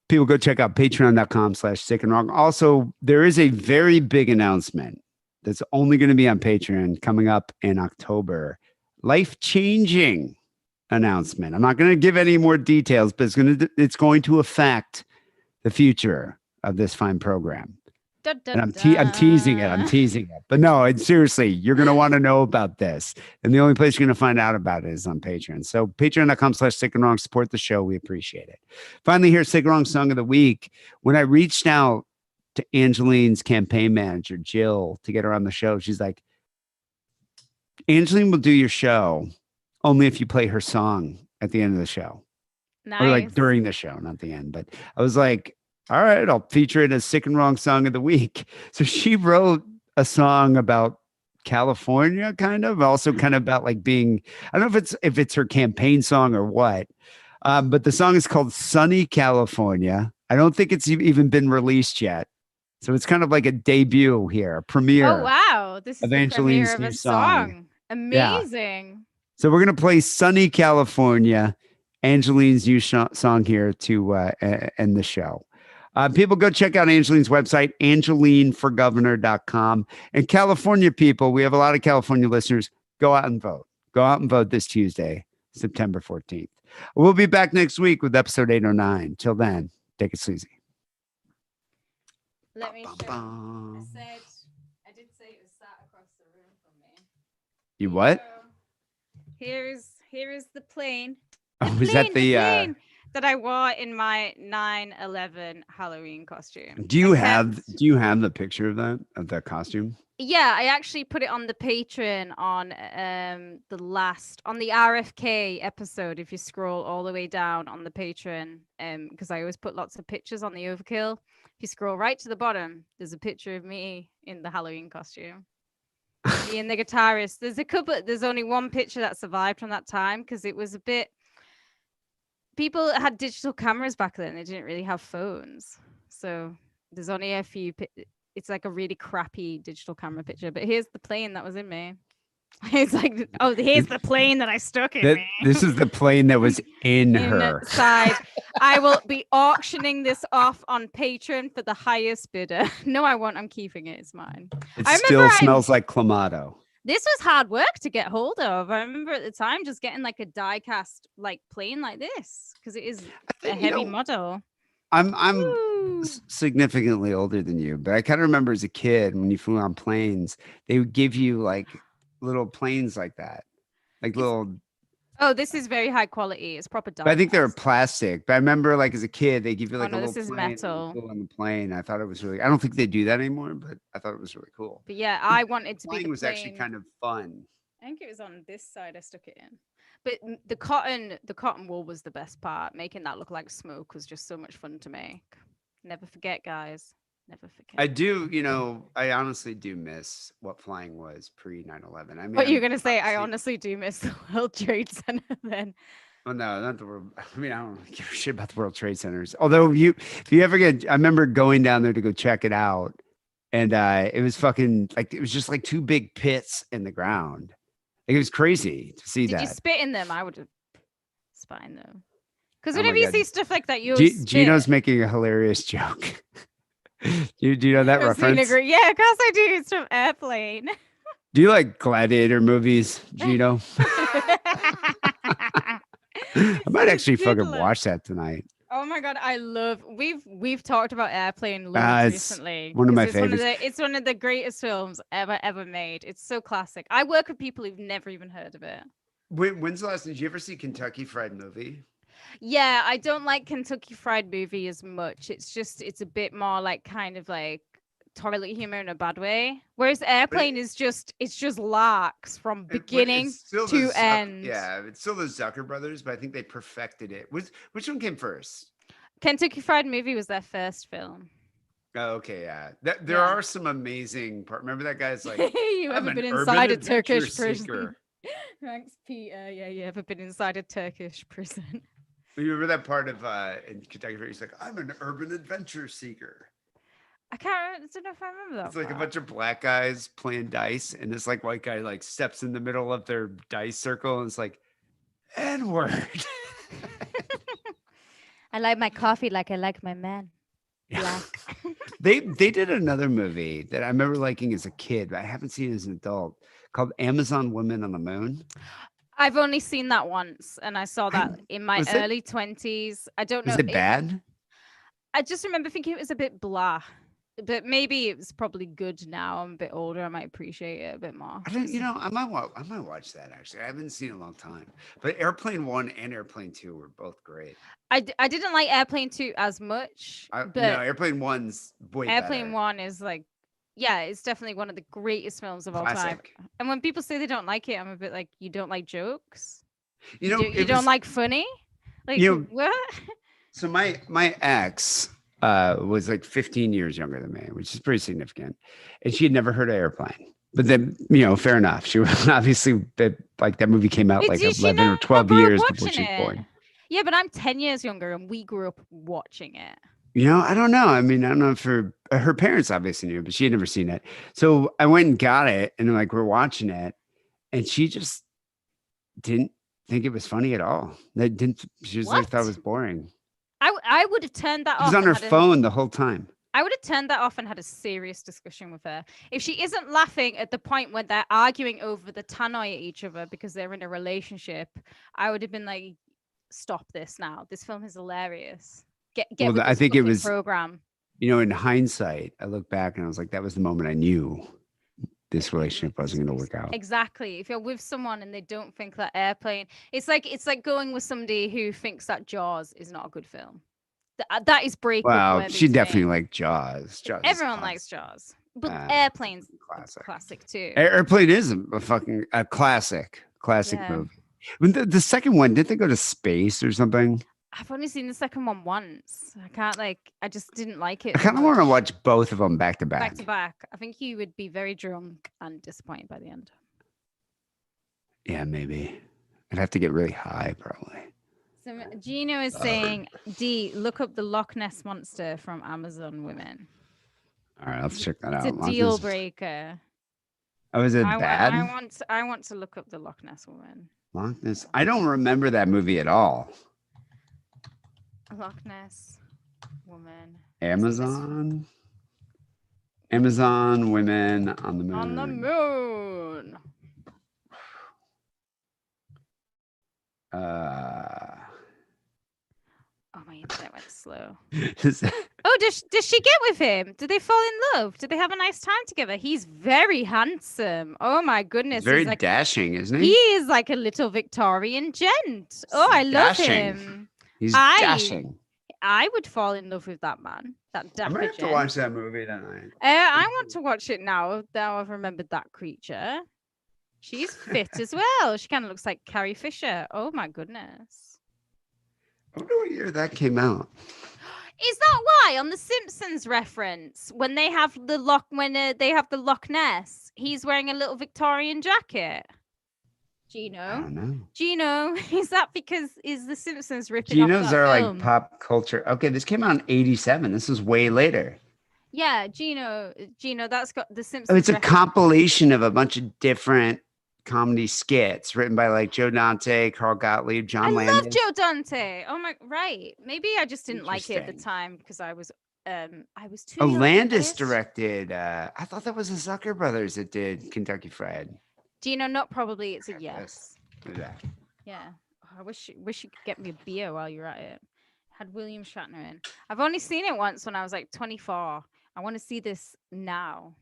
people go check out patreon.com/sick and wrong. Also, there is a very big announcement that's only going to be on Patreon coming up in October. Life-changing announcement. I'm not going to give any more details, but it's going to affect the future of this fine program. Dun, dun, and I'm teasing it. But no, seriously, you're going to want to know about this. And the only place you're going to find out about it is on Patreon. So patreon.com/sick and wrong. Support the show. We appreciate it. Finally, here's Sick and Wrong Song of the Week. When I reached out to Angelyne's campaign manager, Jill, to get her on the show, she's like, Angelyne will do your show only if you play her song at the end of the show. Nice. Or like during the show, not the end. But I was like, all right, I'll feature it as Sick and Wrong Song of the Week. So she wrote a song about California, kind of, also kind of about like being, I don't know if it's her campaign song or what, but the song is called Sunny California. I don't think it's even been released yet. So it's kind of like a debut here, a premiere. Oh, wow. This is the premiere of a song. Amazing. Yeah. So we're going to play Sunny California, Angelyne's new song here to end the show. People go check out Angelyne's website, angelyneforgovernor.com. And California people, we have a lot of California listeners. Go out and vote. Go out and vote this Tuesday, September 14th. We'll be back next week with episode 809. Till then, take it sleazy. Let me show you. I did say it was sat across the room from me. You what? Here is the plane. Was that the plane that I wore in my 9/11 Halloween costume? Do you have the picture of that costume? Yeah, I actually put it on the Patreon on the RFK episode. If you scroll all the way down on the Patreon, because I always put lots of pictures on the Overkill. If you scroll right to the bottom, there's a picture of me in the Halloween costume. Me and the guitarist. There's only one picture that survived from that time because it was a bit. People had digital cameras back then. They didn't really have phones, so there's only a few. It's like a really crappy digital camera picture. But here's the plane that was in me. It's like, oh, here's the plane that I stuck in me. This is the plane that was in her. Inside. I will be auctioning this off on Patreon for the highest bidder. No, I won't. I'm keeping it. It's mine. It still smells like Clamato. This was hard work to get hold of. I remember at the time just getting like a die-cast like plane like this because it is a heavy model. I'm significantly older than you, but I kind of remember as a kid when you flew on planes, they would give you like little planes like that, like little. Oh, this is very high quality. It's proper. I think they were plastic. But I remember, like as a kid, they give you like a little this is plane metal on the plane. I thought it was really. I don't think they do that anymore, but I thought it was really cool. But yeah, I wanted to be. The was actually kind of fun. I think it was on this side. I stuck it in, but the cotton wool was the best part. Making that look like smoke was just so much fun to make. Never forget, guys. Never forget. I do, I honestly do miss what flying was pre 9/11. I mean, what you're gonna say? I honestly do miss the World Trade Center. Then. Well, no, not the world. I mean, I don't give a shit about the World Trade Centers. Although, if you ever get, I remember going down there to go check it out, and it was fucking like it was just like two big pits in the ground. Like, it was crazy to see that. Did you spit in them? I would have spat in them. Because whenever you see stuff like that, you Gino's making a hilarious joke. Do you know that reference? Yeah, of course I do. It's from Airplane. Do you like gladiator movies, Gino? I might actually fucking watch that tonight. Oh my god, I love. We've talked about Airplane loads recently. One of my favorites. It's one of the greatest films ever made. It's so classic. I work with people who've never even heard of it. When's the last? Did you ever see Kentucky Fried Movie? Yeah, I don't like Kentucky Fried Movie as much. It's a bit more like kind of like toilet humor in a bad way. Whereas Airplane is just larks from beginning to end. Yeah, it's still the Zucker brothers, but I think they perfected it. Which one came first? Kentucky Fried Movie was their first film. Oh, okay, yeah. There are some amazing parts. Remember that guy's like, you ever been inside a Turkish prison? Thanks, Peter. Yeah, you ever been inside a Turkish prison? You remember that part of in Kentucky Fried? He's like, I'm an urban adventure seeker. I don't know if I remember that. It's like a bunch of black guys playing dice, and this like white guy like steps in the middle of their dice circle, and it's like, N-word. I like my coffee like I like my man. Yeah. They did another movie that I remember liking as a kid, but I haven't seen it as an adult, called Amazon Women on the Moon. I've only seen that once, and I saw that in my early 20s. I don't know. Was it bad? I just remember thinking it was a bit blah. But maybe it's probably good now. I'm a bit older. I might appreciate it a bit more. I might watch that actually. I haven't seen it in a long time. But Airplane 1 and Airplane 2 were both great. I didn't like Airplane 2 as much. But no, Airplane 1's way Airplane better. 1 is like, yeah, it's definitely one of the greatest films of all time. And when people say they don't like it, I'm a bit like, you don't like jokes? You don't like funny? Like, what? So my ex was like 15 years younger than me, which is pretty significant. And she had never heard of Airplane. But then, fair enough. She was obviously like that movie came out like 11 or 12 years before she was born. Yeah, but I'm 10 years younger and we grew up watching it. I don't know. I mean, I don't know if her parents obviously knew, but she had never seen it. So I went and got it and like we're watching it and she just didn't think it was funny at all. She just like thought it was boring. I would have turned that off. She was on her phone the whole time. I would have turned that off and had a serious discussion with her. If she isn't laughing at the point when they're arguing over the tannoy at each other because they're in a relationship, I would have been like, stop this now. This film is hilarious. Get with I think it was program. In hindsight, I look back and I was like, that was the moment I knew this relationship wasn't going to work out. Exactly. If you're with someone and they don't think that Airplane, it's like going with somebody who thinks that Jaws is not a good film. That is breakup. Wow, she definitely liked Jaws. Everyone likes Jaws, but Airplane's classic too. Airplane is a fucking classic movie. When the second one, did they go to space or something? I've only seen the second one once. I just didn't like it. I kind of want to watch both of them back to back. Back to back. I think you would be very drunk and disappointed by the end. Yeah, maybe. I'd have to get really high, probably. So Gino is saying, D, look up the Loch Ness Monster from Amazon Women. All right, let's check that out. It's a deal breaker. Oh, is it bad? I want to look up the Loch Ness Woman. Loch Ness. I don't remember that movie at all. Loch Ness Woman. Amazon Women on the Moon. On the Moon. Oh, my internet went slow. Oh, does she get with him? Did they fall in love? Did they have a nice time together? He's very handsome. Oh my goodness. Very dashing, isn't he? He is like a little Victorian gent. Oh, I love him. He's dashing. I would fall in love with that man. That I might have to watch that movie tonight. I want to watch it now. Now I've remembered that creature. She's fit as well. She kind of looks like Carrie Fisher. Oh my goodness. I wonder what year that came out. Is that why on the Simpsons reference when they have the Loch Ness, he's wearing a little Victorian jacket? Gino. I don't know. Gino, is that because is the Simpsons ripping Gino's off that are film? like pop culture. Okay, this came out in 87. This is way later. Yeah, Gino, that's got the Simpsons. Oh, it's a compilation of a bunch of different comedy skits written by like Joe Dante, Carl Gottlieb, John Landis. I love Joe Dante. Oh my, right. Maybe I just didn't like it at the time because I was I was too Oh, young to Landis it. directed. I thought that was the Zucker brothers that did Kentucky Fried. Do you know? Not probably. It's a Yes. yes. Look at that. Yeah. Oh, I wish you could get me a beer while you're at it. Had William Shatner in. I've only seen it once when I was like 24. I want to see this now.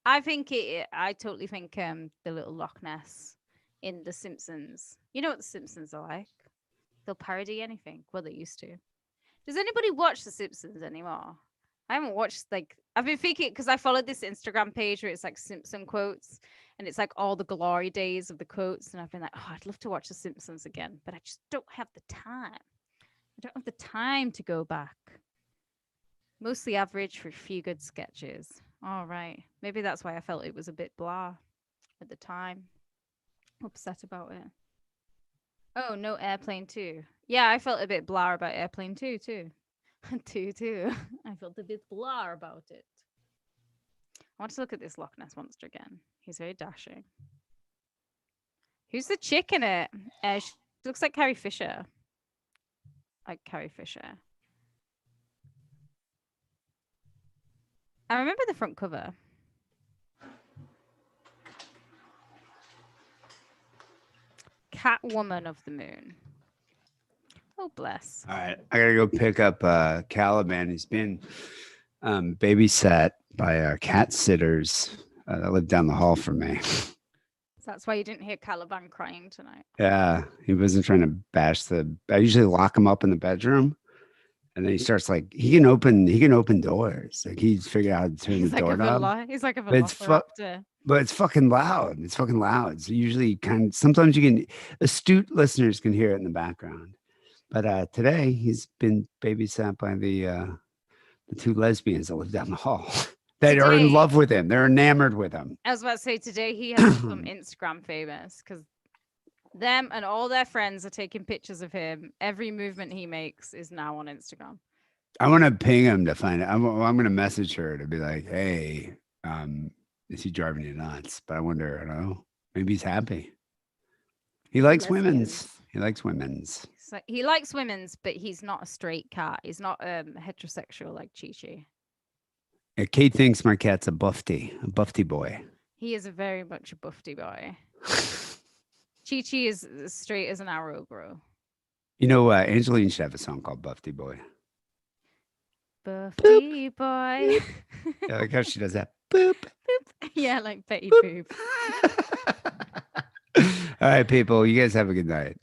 I totally think the little Loch Ness in The Simpsons. You know what The Simpsons are like? They'll parody anything. Well, they used to. Does anybody watch The Simpsons anymore? I haven't watched I've been thinking because I followed this Instagram page where it's like Simpson quotes and it's like all the glory days of the quotes. And I've been like, oh, I'd love to watch The Simpsons again, but I just don't have the time. I don't have the time to go back. Mostly average for a few good sketches. All right. Maybe that's why I felt it was a bit blah at the time. Upset about it. Oh, no Airplane 2. Yeah, I felt a bit blah about Airplane 2 too. too. I felt a bit blah about it. I want to look at this Loch Ness monster again. He's very dashing. Who's the chick in it? She looks like Carrie Fisher. Like Carrie Fisher. I remember the front cover. Catwoman of the Moon. Oh, bless. All right. I got to go pick up Caliban. He's been babysat by cat sitters that live down the hall from me. So that's why you didn't hear Caliban crying tonight. Yeah. He wasn't trying to bash I usually lock him up in the bedroom. And then he starts he can open doors. Like he's figured out how to turn the doorknob. He's like a velociraptor. But it's fucking loud. It's fucking loud. So usually sometimes astute listeners can hear it in the background. But today he's been babysat by the two lesbians that live down the hall. They are in love with him. They're enamored with him. I was about to say today he has become Instagram famous because them and all their friends are taking pictures of him. Every movement he makes is now on Instagram. I want to ping him to find out. I'm going to message her to be like, hey, is he driving you nuts? But I wonder, I don't know. Maybe he's happy. He likes women's. He likes women's. He likes women's, but he's not a straight cat. He's not heterosexual like Chi-Chi. Yeah, Kate thinks my cat's a buffy boy. He is very much a buffy boy. Chi-Chi is as straight as an arrow, bro. You know, Angelyne should have a song called Buffy Boy. Buffy boy. Yeah, like how she does that. Boop. Boop. Yeah, like Betty Boop. All right, people. You guys have a good night.